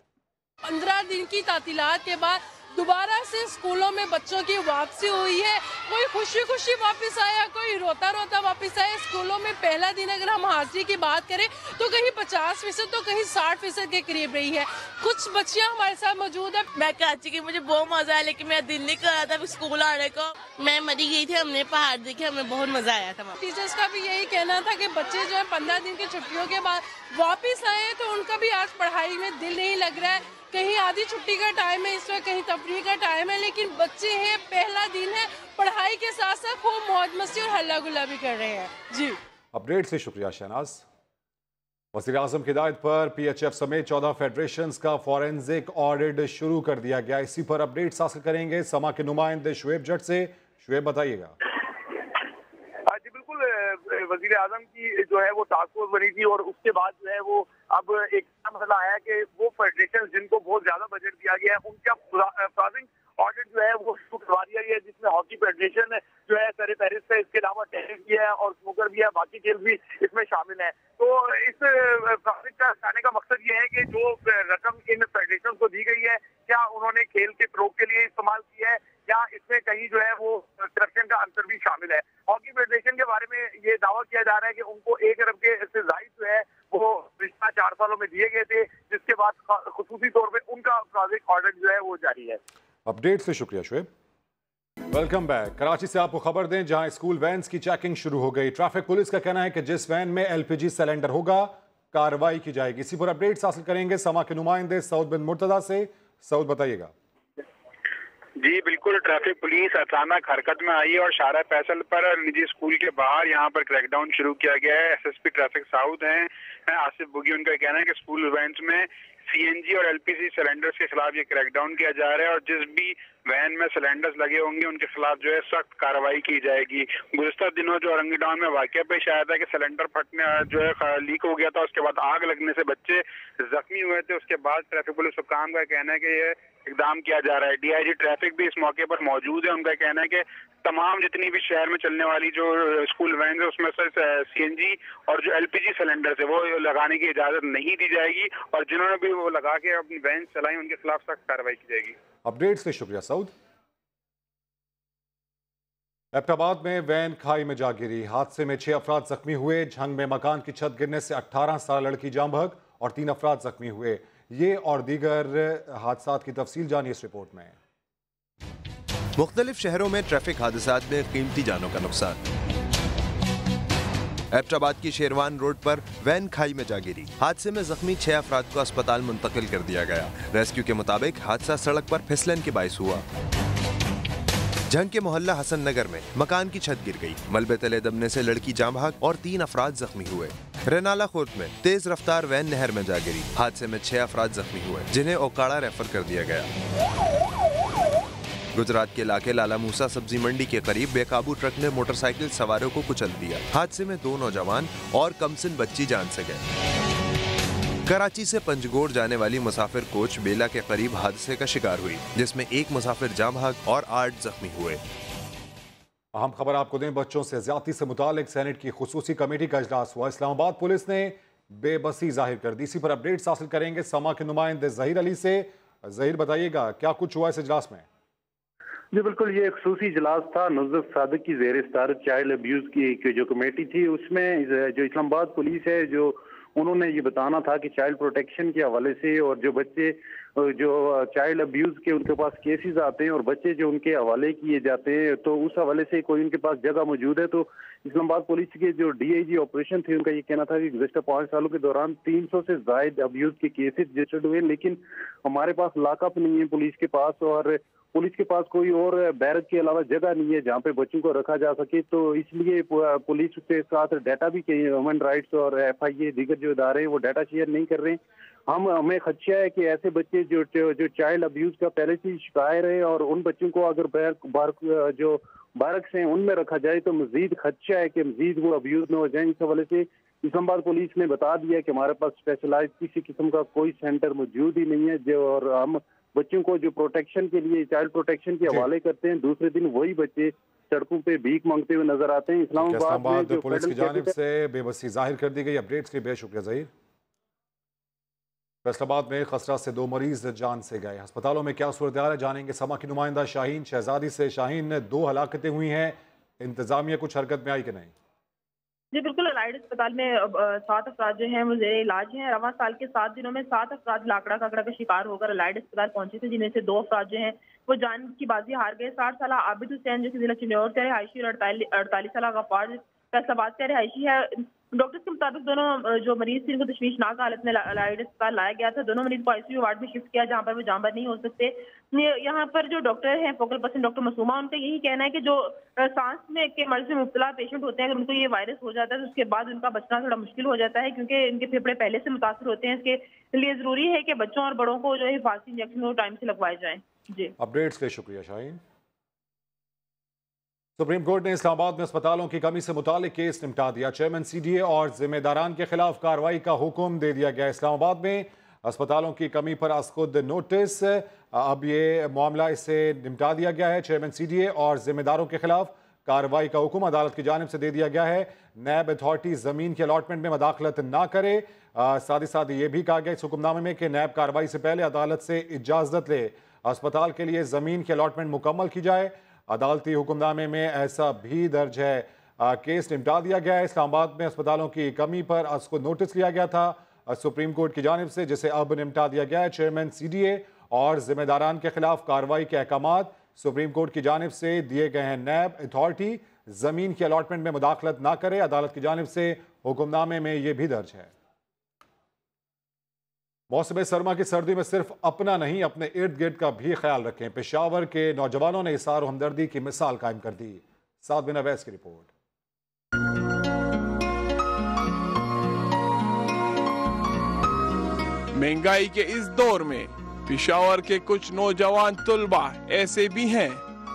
15 दिन की तातीलात के बाद दोबारा से स्कूलों में बच्चों की वापसी हुई है। कोई खुशी खुशी वापस आया, कोई रोता रोता वापस आया। स्कूलों में पहला दिन अगर हम हाजिरी की बात करें तो कहीं 50% तो कहीं 60% के करीब रही है। कुछ बच्चियां हमारे साथ मौजूद है।
मैं कराची की, मुझे बहुत मजा आया, लेकिन मेरा दिल नहीं कर रहा था स्कूल आने को। मैं मरी गई थी, हमने पहाड़ देखे, हमें बहुत मजा आया था।
टीचर्स का भी यही कहना था कि बच्चे जो है 15 दिन की छुट्टियों के बाद वापिस आए तो उनका भी आज पढ़ाई में दिल नहीं लग रहा है। कहीं आधी छुट्टी का टाइम है इस वक्त, कहीं तफरीह का टाइम है, लेकिन बच्चे हैं, पहला दिन है, पढ़ाई के साथ साथ खूब मौज मस्ती और हल्ला गुल्ला भी कर रहे हैं। जी
अपडेट से शुक्रिया शहनाज। वज़ीर आज़म की हिदायत पर PHF समेत 14 फेडरेशंस का फॉरेंसिक ऑडिट शुरू कर दिया गया। इसी पर अपडेट्स हासिल करेंगे समा के नुमाइंदे शुएब जट से। शुएब बताइएगा।
जी बिल्कुल, वज़ीर आज़म की जो है वो टास्क फोर्स बनी थी और उसके बाद जो है वो अब एक मसला आया कि वो फेडरेशन जिनको बहुत ज्यादा बजट दिया गया है उनका फॉरेंसिक ऑडिट जो है वो शुरू करवा दिया गया है, जिसमें हॉकी फेडरेशन जो है सर फहरिस्त है। इसके अलावा टेनिस भी है और स्नूकर भी है, बाकी खेल भी इसमें शामिल है। तो इस फॉरेंसिक का आने का मकसद ये है कि जो रकम इन फेडरेशन को दी गई है क्या उन्होंने खेल के फरोग के लिए इस्तेमाल की है या इसमें कहीं जो है वो करप्शन का अंतर भी शामिल है। हॉकी फेडरेशन के बारे में ये दावा किया जा रहा है कि उनको 1 अरब के से ज़ायद जो है वो पिछले 4 सालों में दिए गए थे, जिसके बाद खुसूसी तौर पे उनका फॉरेंसिक ऑडिट जो है वो जारी है।
अपडेट से शुक्रिया शुएब। Welcome back. कराची से आपको खबर दें, जहां स्कूल वैन्स की चेकिंग शुरू हो गई। ट्रैफिक पुलिस का कहना है कि जिस वैन में LPG सिलेंडर होगा कार्रवाई की जाएगी। इसी पर अपडेट्स हासिल करेंगे समा के नुमाइंदे सऊद बिन मुर्तदा से। सऊद बताइएगा।
जी बिल्कुल, ट्रैफिक पुलिस अचानक हरकत में आई है और शारा फैसल पर निजी स्कूल के बाहर यहाँ पर क्रैकडाउन शुरू किया गया है। SSP ट्रैफिक साउथ हैं आसिफ बुगी, उनका कहना है कि स्कूल वैन्स में CNG और LPG सिलेंडर्स के खिलाफ ये क्रैकडाउन किया जा रहा है और जिस भी वैन में सिलेंडर्स लगे होंगे उनके खिलाफ जो है सख्त कार्रवाई की जाएगी। गुज़िश्ता दिनों जो औरंगी टाउन में वाकया पेश आया था कि सिलेंडर फटने जो है लीक हो गया था, उसके बाद आग लगने से बच्चे जख्मी हुए थे। उसके बाद ट्रैफिक पुलिस हुक्काम का कहना है कि ये इकदाम किया जा रहा है। DIG ट्रैफिक भी इस मौके पर मौजूद है। उनका कहना है कि तमाम जितनी भी शहर में चलने वाली जो स्कूल वैन है उसमें से CNG और जो LPG सिलेंडर है वो लगाने की इजाजत नहीं दी जाएगी और जिन्होंने भी वो लगा के अपनी वैन चलाई उनके खिलाफ सख्त कार्रवाई की जाएगी।
अपडेट से शुक्रिया सऊद। एबटाबाद में वैन खाई में जा गिरी। हादसे में 6 अफराद जख्मी हुए। झंग में मकान की छत गिरने से 18 साल लड़की जाम बहक और 3 अफराद जख्मी हुए। ये और दीगर हादसात की तफसील जानिए इस रिपोर्ट में।
मुख्तलिफ शहरों में ट्रैफिक हादसात में कीमती जानों का नुकसान। एबटाबाद की शेरवान रोड पर वैन खाई में जा गिरी। हादसे में जख्मी 6 अफराद को अस्पताल मुंतकिल कर दिया गया। रेस्क्यू के मुताबिक हादसा सड़क पर फिसलन के बायस हुआ। झंग के मोहल्ला हसन नगर में मकान की छत गिर गई। मलबे तले दबने से लड़की जाम बहक और 3 अफराद जख्मी हुए। रेनाला खुर्द में तेज रफ्तार वैन नहर में जा गिरी। हादसे में 6 अफराद जख्मी हुए, जिन्हें ओकाड़ा रेफर कर दिया गया। गुजरात के इलाके लाला मूसा सब्जी मंडी के करीब बेकाबू ट्रक ने मोटरसाइकिल सवारों को कुचल दिया। हादसे में 2 नौजवान और कमसिन बच्ची जान से गए। कराची से पंजगोड़ जाने वाली मुसाफिर कोच बेला के करीब हादसे का शिकार हुई, जिसमें 1 मुसाफिर जाम बहक और 8 जख्मी हुए।
अहम खबर आपको दें, बच्चों से ज्यादती से मुतालिक सेनेट की खुसूसी कमेटी का इजलास हुआ। इस्लामाबाद पुलिस ने बेबसी जाहिर कर दी। इसी पर अपडेट्स हासिल करेंगे समा के नुमाइंदे जहीर अली से। जहीर बताइएगा क्या कुछ हुआ इस इजलास में।
जी बिल्कुल, ये खुसूसी इजलास था नुज़रत सादिक की ज़ेर सदारत चाइल्ड अब्यूज़ की जो कमेटी थी, उसमें जो इस्लामाबाद पुलिस है जो उन्होंने ये बताना था कि चाइल्ड प्रोटेक्शन के हवाले से और जो बच्चे जो चाइल्ड अब्यूज़ के उनके पास केसेस आते हैं और बच्चे जो उनके हवाले किए जाते हैं तो उस हवाले से कोई उनके पास जगह मौजूद है। तो इस्लामाबाद पुलिस के जो DIG ऑपरेशन थे उनका ये कहना था कि गुज़श्ता 5 सालों के दौरान 300 से ज़ायद अब्यूज़ के केसेस रजिस्टर्ड हुए, लेकिन हमारे पास लॉकअप नहीं है पुलिस के पास और पुलिस के पास कोई और बैरक के अलावा जगह नहीं है जहाँ पे बच्चों को रखा जा सके। तो इसलिए पुलिस के साथ डाटा भी चाहिए। ह्यूमन राइट्स और FIA दीगर जो इदारे हैं वो डाटा शेयर नहीं कर रहे हैं। हमें खदशा है कि ऐसे बच्चे जो चाइल्ड अब्यूज का पहले से शिकार है और उन बच्चों को अगर जो बारक्स हैं उनमें रखा जाए तो मजीद खदशा है कि मजीद वो अब्यूज न हो जाए। इस हवाले से इस्लामाबाद पुलिस ने बता दिया कि हमारे पास स्पेशलाइज किसी किस्म का कोई सेंटर मौजूद ही नहीं है जो, और हम बच्चों को जो प्रोटेक्शन के लिए चाइल्ड प्रोटेक्शन के हवाले करते हैं, दूसरे दिन वही बच्चे सड़कों पे भीख मांगते हुए नजर आते हैं।
इस्लामाबाद में पुलिस की जानिब से बेबसी जाहिर कर दी गई। अपडेट्स के लिए बेहद शुक्रिया ज़हीर। फैसलाबाद में खसरा से 2 मरीज जान से गए। अस्पतालों में क्या सूरत हाल है, जानेंगे समा की नुमाइंदा शाहीन शहजादी से। शाहीन, 2 हलाकतें हुई हैं, इंतजामिया कुछ हरकत में आई कि नहीं?
जी बिल्कुल, अलाइड अस्पताल में 7 अफराद जो हैं वो जेर इलाज हैं। रवां साल के 7 दिनों में 7 अफराद लाकड़ा काकड़ा का शिकार होकर अलाइड अस्पताल पहुंचे थे, जिनमें से 2 अफराद जो हैं वो जान की बाजी हार गए। 60 साल आबिद हुसैन जो कि जिला चिन्नौर से रिहायशी और 48 साल गफ्फार फैसलाबाद से रिहायशी है। डॉक्टर्स के मुताबिक दोनों जो मरीज थे, इनको तशवीशनाक हालत में अलाइड अस्पताल लाया गया था। दोनों मरीज को आईसीयू वार्ड में शिफ्ट किया, जहाँ पर वो जांबर नहीं हो सकते। यहाँ पर जो डॉक्टर हैं फोकल पर्सन डॉक्टर मासूमा, उनका यही कहना है कि जो सांस में के मर्ज में मुब्तला पेशेंट होते हैं, अगर उनको ये वायरस हो जाता है तो उसके बाद उनका बचना थोड़ा मुश्किल हो जाता है, क्योंकि इनके फेफड़े पहले से मुतासर होते हैं। इसके लिए जरूरी है कि बच्चों और बड़ों को जो हिफाजती इंजेक्शन टाइम से लगवाए जाएं। जी,
अपडेट्स के लिए शुक्रिया शाहीन। सुप्रीम कोर्ट ने इस्लामाबाद में अस्पतालों की कमी से मुतालिक केस निपटा दिया। चेयरमैन CDA और जिम्मेदारान के खिलाफ कार्रवाई का हुक्म दे दिया गया। इस्लामाबाद में अस्पतालों की कमी पर खुद नोटिस, अब ये मामला इससे निपटा दिया गया है। चेयरमैन CDA और जिम्मेदारों के खिलाफ कार्रवाई का हुक्म अदालत की जानिब से दे दिया गया है। नैब अथॉरिटी ज़मीन के अलॉटमेंट में मदाखलत ना करे। साथ ही साथ ये भी कहा गया इस हुक्मनामे में कि नैब कार्रवाई से पहले अदालत से इजाज़त ले अस्पताल के लिए ज़मीन की अलॉटमेंट मुकम्मल की जाए। अदालती हुक्मनामे में ऐसा भी दर्ज है। केस निपटा दिया गया है। इस्लामाबाद में अस्पतालों की कमी पर उसको नोटिस लिया गया था सुप्रीम कोर्ट की जानिब से, जिसे अब निपटा दिया गया है। चेयरमैन CDA और जिम्मेदारान के खिलाफ कार्रवाई के अहकामात सुप्रीम कोर्ट की जानिब से दिए गए हैं। नैब अथॉरिटी ज़मीन की अलॉटमेंट में मुदाखलत ना करे, अदालत की जानिब से हुक्मनामे में यह भी दर्ज है। मौसम सरमा की सर्दी में सिर्फ अपना नहीं, अपने इर्द गिर्द का भी ख्याल रखें। पेशावर के नौजवानों ने इसार और हमदर्दी की मिसाल कायम कर दी। साथ बिन अवैस की रिपोर्ट।
महंगाई के इस दौर में पेशावर के कुछ नौजवान तुलबा ऐसे भी हैं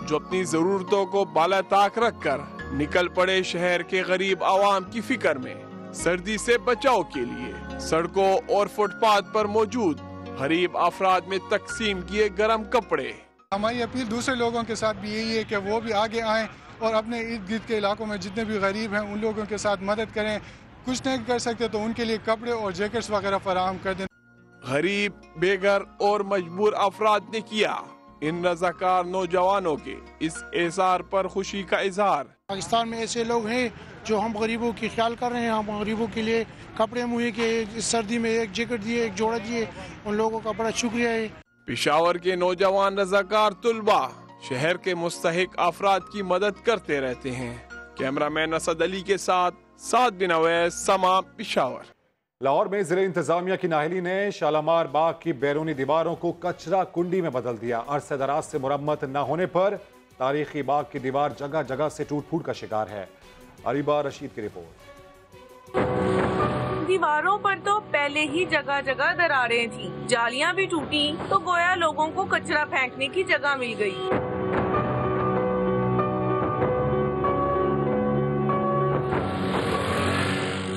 जो अपनी जरूरतों को बालाताक रखकर निकल पड़े शहर के गरीब आवाम की फिक्र में। सर्दी से बचाव के लिए सड़कों और फुटपाथ पर मौजूद गरीब अफराद में तकसीम किए गर्म कपड़े।
हमारी अपील दूसरे लोगों के साथ भी यही है कि वो भी आगे आएं और अपने इर्द गिर्द के इलाकों में जितने भी गरीब हैं उन लोगों के साथ मदद करें। कुछ नहीं कर सकते तो उनके लिए कपड़े और जैकेट्स वगैरह फराहम कर दें।
गरीब, बेघर और मजबूर अफराद ने किया इन रज़ाकार नौजवानों के इस एसार पर खुशी का इजहार।
पाकिस्तान में ऐसे लोग हैं जो हम गरीबों की ख्याल कर रहे हैं। हम गरीबों के लिए कपड़े मुहैया के, इस सर्दी में एक जैकेट दिए, एक जोड़ा दिए, उन लोगों का बड़ा शुक्रिया है। पेशावर
के नौजवान रज़ाकार तुलबा शहर के मुस्तहिक अफराद की मदद करते रहते हैं। कैमरामैन असद अली के साथ बिन अवैस, समा, पेशावर।
लाहौर में जिले इंतजामिया की नाहली ने शालामार बाग की बैरूनी दीवारों को कचरा कुंडी में बदल दिया। अरसे दराज से मुरम्मत न होने पर तारीखी बाग की दीवार जगह जगह से टूट फूट का शिकार है। अरीबा रशीद की रिपोर्ट।
दीवारों पर तो पहले ही जगह जगह दरारें थी, जालियां भी टूटी तो गोया लोगों को कचरा फेंकने की जगह मिल गई।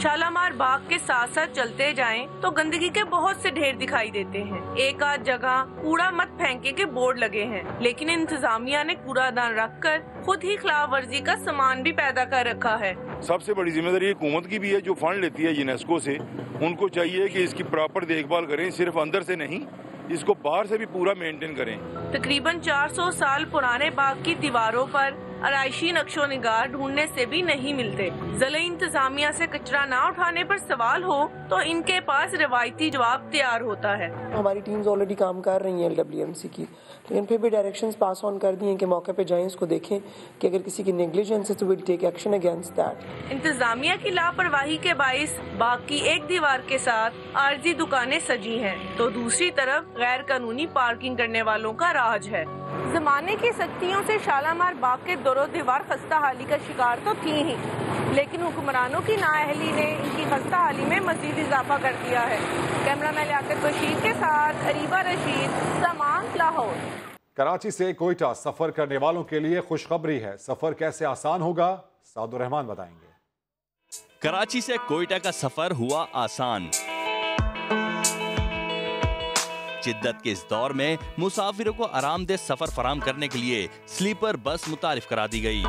शालामार बाग के साथ साथ चलते जाएं तो गंदगी के बहुत से ढेर दिखाई देते हैं। एक आध जगह कूड़ा मत फेंके के बोर्ड लगे हैं, लेकिन इंतजामिया ने कूड़ादान रखकर खुद ही खिलाफ वर्जी का सामान भी पैदा कर रखा है।
सबसे बड़ी जिम्मेदारी हुकूमत की भी है, जो फंड लेती है यूनेस्को से। उनको चाहिए कि इसकी प्रॉपर देखभाल करें, सिर्फ अंदर से नहीं, इसको बाहर से भी पूरा मेंटेन करें।
तकरीबन 400 साल पुराने बाग की दीवारों पर आराइशी नक्शो निगार ढूंढने से भी नहीं मिलते। जिले इंतजामिया से कचरा ना उठाने पर सवाल हो तो इनके पास रिवायती जवाब तैयार होता है।
हमारी टीम्स ऑलरेडी काम कर रही हैं LWMC की, लेकिन फिर भी डायरेक्शंस पास ऑन कर दिए कि मौके पे जाएं, इसको देखें कि अगर किसी की नेग्लिजेंस है तो will take action against that.
इंतजामिया की लापरवाही के बाइस बाग की एक दीवार के साथ आरजी दुकानें सजी हैं, तो दूसरी तरफ गैर कानूनी पार्किंग करने वालों का राज है। जमाने की सख्तियों से शालामार बाग के दरो दीवार खस्ता हाली का शिकार तो थी ही, लेकिन हुक्मरानों की नाअहली ने इनकी खस्ता हाली में मजीद इजाफा कर दिया है। कैमरामैन लियाकत बशीर के साथ अरीबा रशीद, समान, लाहौर।
कराची से कोयटा सफर करने वालों के लिए खुशखबरी है। सफर कैसे आसान होगा, सादुर रहमान बताएंगे।
कराची से कोयटा का सफर हुआ आसान।
शिद्दत के इस दौर में मुसाफिरों को आरामदेह सफर फराहम करने के लिए स्लीपर बस मुतारिफ करा दी गई।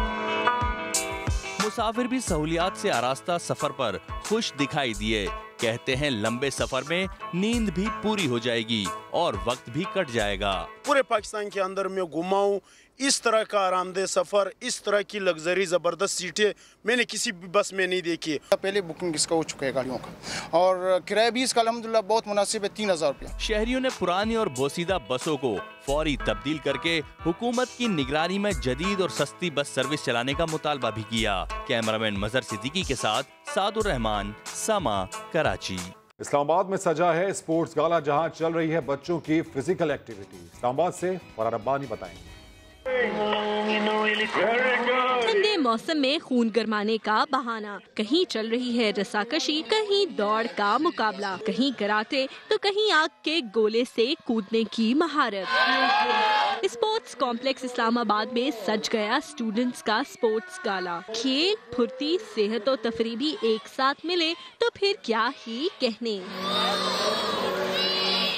मुसाफिर भी सहूलियात से आरास्ता सफर पर खुश दिखाई दिए। कहते हैं लंबे सफर में नींद भी पूरी हो जाएगी और वक्त भी कट जाएगा।
पूरे पाकिस्तान के अंदर मैं घुमा हूँ, इस तरह का आरामदेह सफर, इस तरह की लग्जरी जबरदस्त सीटें मैंने किसी भी बस में नहीं देखी।
पहले बुकिंग इसका हो चुका है गाड़ियों का, और किराया भी इसका अल्हम्दुलिल्लाह बहुत मुनासिब है, 3000 रुपया।
शहरियों ने पुरानी और बोसीदा बसों को फौरी तब्दील करके हुकूमत की निगरानी में जदीद और सस्ती बस सर्विस चलाने का मुतालबा भी किया। कैमरामैन मजहर सिद्दीकी के साथ सादुर रहमान, समा, कराची।
इस्लामाबाद में सजा है स्पोर्ट्स गाला, जहां चल रही है बच्चों की फिजिकल एक्टिविटी। इस्लामाबाद से फरार रब्बानी बताएंगे।
ठंडे मौसम में खून गरमाने का बहाना, कहीं चल रही है रस्साकशी, कहीं दौड़ का मुकाबला, कहीं कराटे तो कहीं आग के गोले से कूदने की महारत। स्पोर्ट्स कॉम्प्लेक्स इस्लामाबाद में सज गया स्टूडेंट्स का स्पोर्ट्स गाला। खेल, फुर्ती, सेहत और तफरीह भी एक साथ मिले तो फिर क्या ही कहने।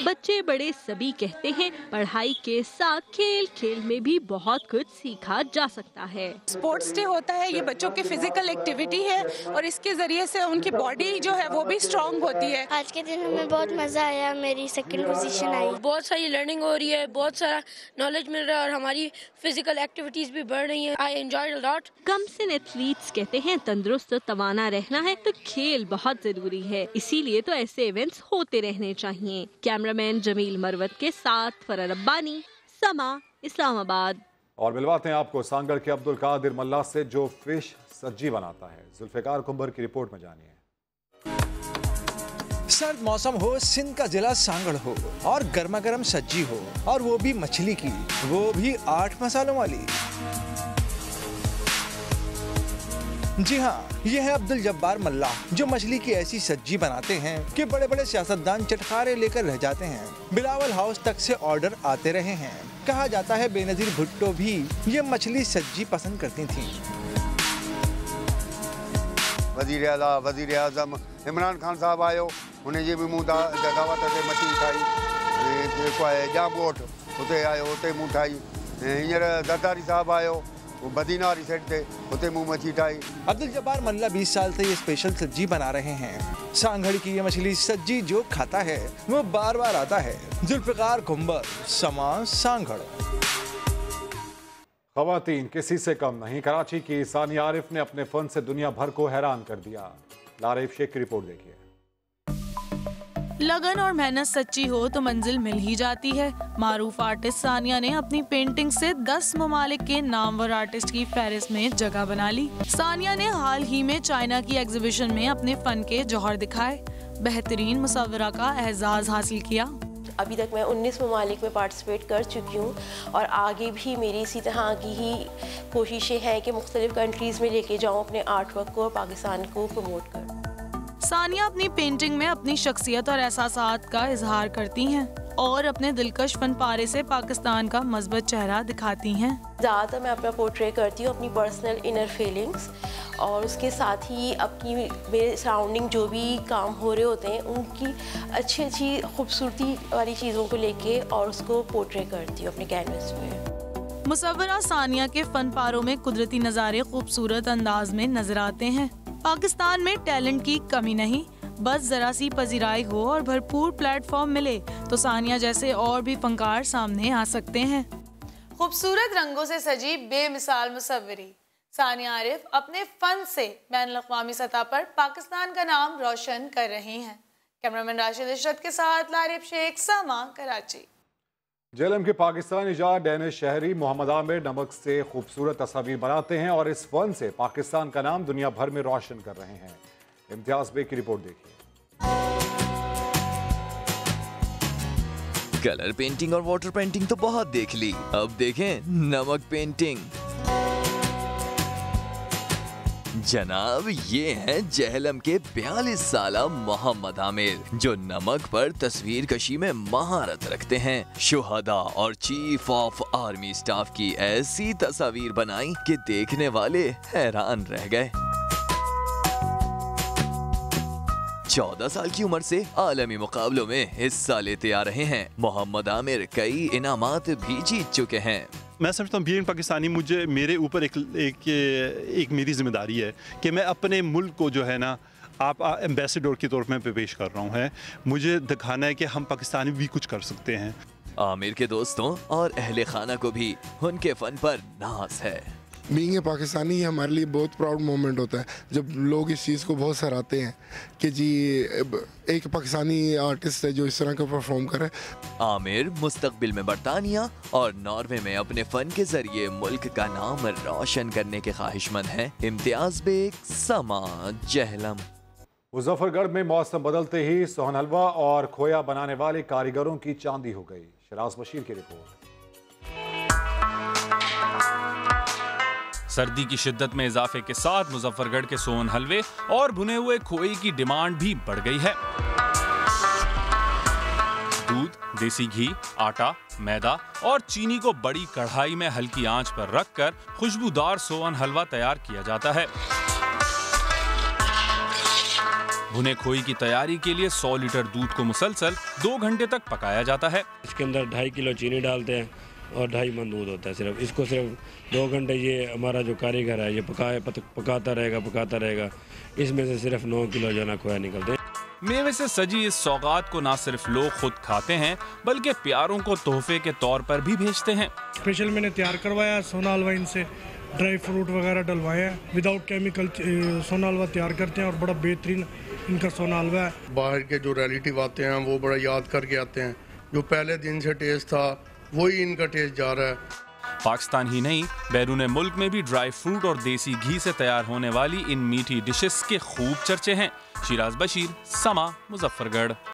बच्चे बड़े सभी कहते हैं पढ़ाई के साथ खेल खेल में भी बहुत कुछ सीखा जा सकता है।
स्पोर्ट्स डे होता है, ये बच्चों की फिजिकल एक्टिविटी है और इसके जरिए से उनकी बॉडी जो है वो भी स्ट्रॉन्ग होती है।
आज के दिन हमें बहुत मजा आया, मेरी सेकंड पोजीशन आई।
बहुत सारी लर्निंग हो रही है, बहुत सारा नॉलेज मिल रहा है और हमारी फिजिकल एक्टिविटीज भी बढ़ रही है। I enjoyed a lot.
कमसिन एथलीट्स कहते हैं तंदुरुस्त तवाना रहना है तो खेल बहुत जरूरी है, इसीलिए तो ऐसे इवेंट्स होते रहने चाहिए। कैमरामैन जमील मरवत के साथ फरार रब्बानी, समा, इस्लामाबाद।
और मिलवाते हैं आपको सांगड़ के अब्दुल कादिर मल्ला से, जो फिश सज्जी बनाता है। जुल्फिकार कुंबर की रिपोर्ट में जानिए।
सर्द मौसम हो, सिंध का जिला सांगड़ हो और गर्मा गर्म सज्जी हो, और वो भी मछली की, वो भी 8 मसालों वाली। जी हाँ, ये है अब्दुल जब्बार मल्ला, जो मछली की ऐसी सज्जी बनाते हैं कि बड़े बड़े सियासतदान चटखारे लेकर रह जाते हैं। बिलावल हाउस तक से ऑर्डर आते रहे हैं। कहा जाता है बेनजीर भुट्टो भी ये मछली सज्जी पसंद करती थीं।
वज़ीर आज़म इमरान खान साहब आयो, उन्हें भी मूं दावत ते मछली ठाई, जेको आहे जामोट उते आयो, उते मूं ठाई। हींअर ज़रदारी साहब आयो, वो बदीना वाली साइड थे, उते मूं मछली ठाई।
अब्दुल जब्बार मल्ला 20 साल से ये स्पेशल सज्जी बना रहे हैं। सांगड़ की ये मछली सज्जी जो खाता है वो बार बार आता है। जुल्फिकार कुंबर, समा, सांगड़।
खवातीन किसी से कम नहीं। कराची की सानिया आरिफ ने अपने फन से दुनिया भर को हैरान कर दिया। लारिफ शेख की रिपोर्ट देखिए।
लगन और मेहनत सच्ची हो तो मंजिल मिल ही जाती है। मारूफ आर्टिस्ट सानिया ने अपनी पेंटिंग से 10 ममालिक के नामवर आर्टिस्ट की फहरिस्त में जगह बना ली। सानिया ने हाल ही में चाइना की एग्जीबिशन में अपने फन के जौहर दिखाए, बेहतरीन मुसव्वरा का एजाज हासिल किया।
अभी तक मैं 19 ममालिक में पार्टिसिपेट कर चुकी हूँ और आगे भी मेरी इसी तरह की ही कोशिशें हैं कि मुख्तलिफ कंट्रीज़ में लेके जाऊँ अपने आर्ट वर्क को और पाकिस्तान को प्रमोट करूँ।
सानिया अपनी पेंटिंग में अपनी शख्सियत और एहसासात का इजहार करती हैं और अपने दिलकश फन पारे से पाकिस्तान का मजबूत चेहरा दिखाती हैं।
ज़्यादातर मैं अपना पोर्ट्रे करती हूँ अपनी पर्सनल इनर फीलिंग्स, और उसके साथ ही अपनी मेरे सराउंडिंग जो भी काम हो रहे होते हैं उनकी अच्छी अच्छी खूबसूरती वाली चीज़ों को लेके और उसको पोर्ट्रे करती हूँ अपने कैनवस में।
मुसव्वरा सानिया के फन पारों में कुदरती नज़ारे खूबसूरत अंदाज में नजर आते हैं। पाकिस्तान में टैलेंट की कमी नहीं, बस जरा सी पजीराई हो और भरपूर प्लेटफॉर्म मिले तो सानिया जैसे और भी फनकार सामने आ सकते हैं।
खूबसूरत रंगों से सजी बेमिसाल मुसव्वरी सानिया आरिफ अपने फन से बैनुल-अक़वामी सतह पर पाकिस्तान का नाम रोशन कर रही हैं। कैमरामैन राशिद इशरत के साथ लारिफ शेख, समा, कराची।
जेएलएम के पाकिस्तानी इजाद डैनिश शहरी मोहम्मद आमिर नमक से खूबसूरत तस्वीर बनाते हैं और इस फन से पाकिस्तान का नाम दुनिया भर में रोशन कर रहे हैं। इम्तियाज बेग की रिपोर्ट देखिए।
कलर पेंटिंग और वाटर पेंटिंग तो बहुत देख ली, अब देखें नमक पेंटिंग। जनाब, ये हैं जेएलएम के 42 साला मोहम्मद आमिर, जो नमक पर तस्वीर कशी में महारत रखते हैं। शुहदा और चीफ ऑफ आर्मी स्टाफ की ऐसी तस्वीर बनाई कि देखने वाले हैरान रह गए। 14 साल की उम्र से आलमी मुकाबलों में हिस्सा लेते आ रहे हैं। मोहम्मद आमिर कई इनामात भी जीत चुके हैं।
मैं समझता हूँ बीइंग पाकिस्तानी मेरे ऊपर एक मेरी जिम्मेदारी है कि मैं अपने मुल्क को जो है ना आप एम्बेसडर के तौर पर पेश कर रहा हूँ। है मुझे दिखाना है कि हम पाकिस्तानी भी कुछ कर सकते हैं।
आमिर के दोस्तों और अहले खाना को भी उनके फन पर नाज है।
बीइंग ए पाकिस्तानी हमारे लिए बहुत प्राउड मोमेंट होता है जब लोग इस चीज़ को बहुत सराहते हैं कि जी एक पाकिस्तानी आर्टिस्ट है जो इस तरह का परफॉर्म करे।
आमिर मुस्तकबिल में बरतानिया और नॉर्वे में अपने फन के जरिए मुल्क का नाम रोशन करने के ख्वाहिशमंद हैं। इम्तियाज बेग, समा, जहलम।
मुजफ्फरगढ़ में मौसम बदलते ही सोहन हलवा और खोया बनाने वाले कारीगरों की चांदी हो गई। शराज बशीर की रिपोर्ट।
सर्दी की शिद्दत में इजाफे के साथ मुजफ्फरगढ़ के सोहन हलवे और भुने हुए खोए की डिमांड भी बढ़ गई है। दूध, देसी घी, आटा, मैदा और चीनी को बड़ी कढ़ाई में हल्की आंच पर रखकर खुशबूदार सोहन हलवा तैयार किया जाता है। भुने खोई की तैयारी के लिए 100 लीटर दूध को मुसलसल 2 घंटे तक पकाया जाता है।
इसके अंदर 2.5 किलो चीनी डालते हैं और 2.5 मन दूध होता है। सिर्फ इसको सिर्फ 2 घंटे ये हमारा जो कारीगर है ये पकाता रहेगा। इसमें से सिर्फ 9 किलो जो ना खोया निकलते हैं।
मेवे से सजी इस सौगात को न सिर्फ लोग खुद खाते हैं बल्कि प्यारों को तोहफे के तौर पर भी भेजते हैं।
स्पेशल मैंने तैयार करवाया सोना हलवा, इनसे ड्राई फ्रूट वगैरह डलवाए हैं। विदाउट केमिकल सोना हलवा तैयार करते हैं और बड़ा बेहतरीन इनका सोना हलवा है।
बाहर के जो रिलेटिव आते हैं वो बड़ा याद करके आते हैं। जो पहले दिन से टेस्ट था वही इनका टेस्ट जा रहा है।
पाकिस्तान ही नहीं बैरून मुल्क में भी ड्राई फ्रूट और देसी घी से तैयार होने वाली इन मीठी डिशेस के खूब चर्चे हैं। शिराज बशीर, समा, मुजफ्फरगढ़।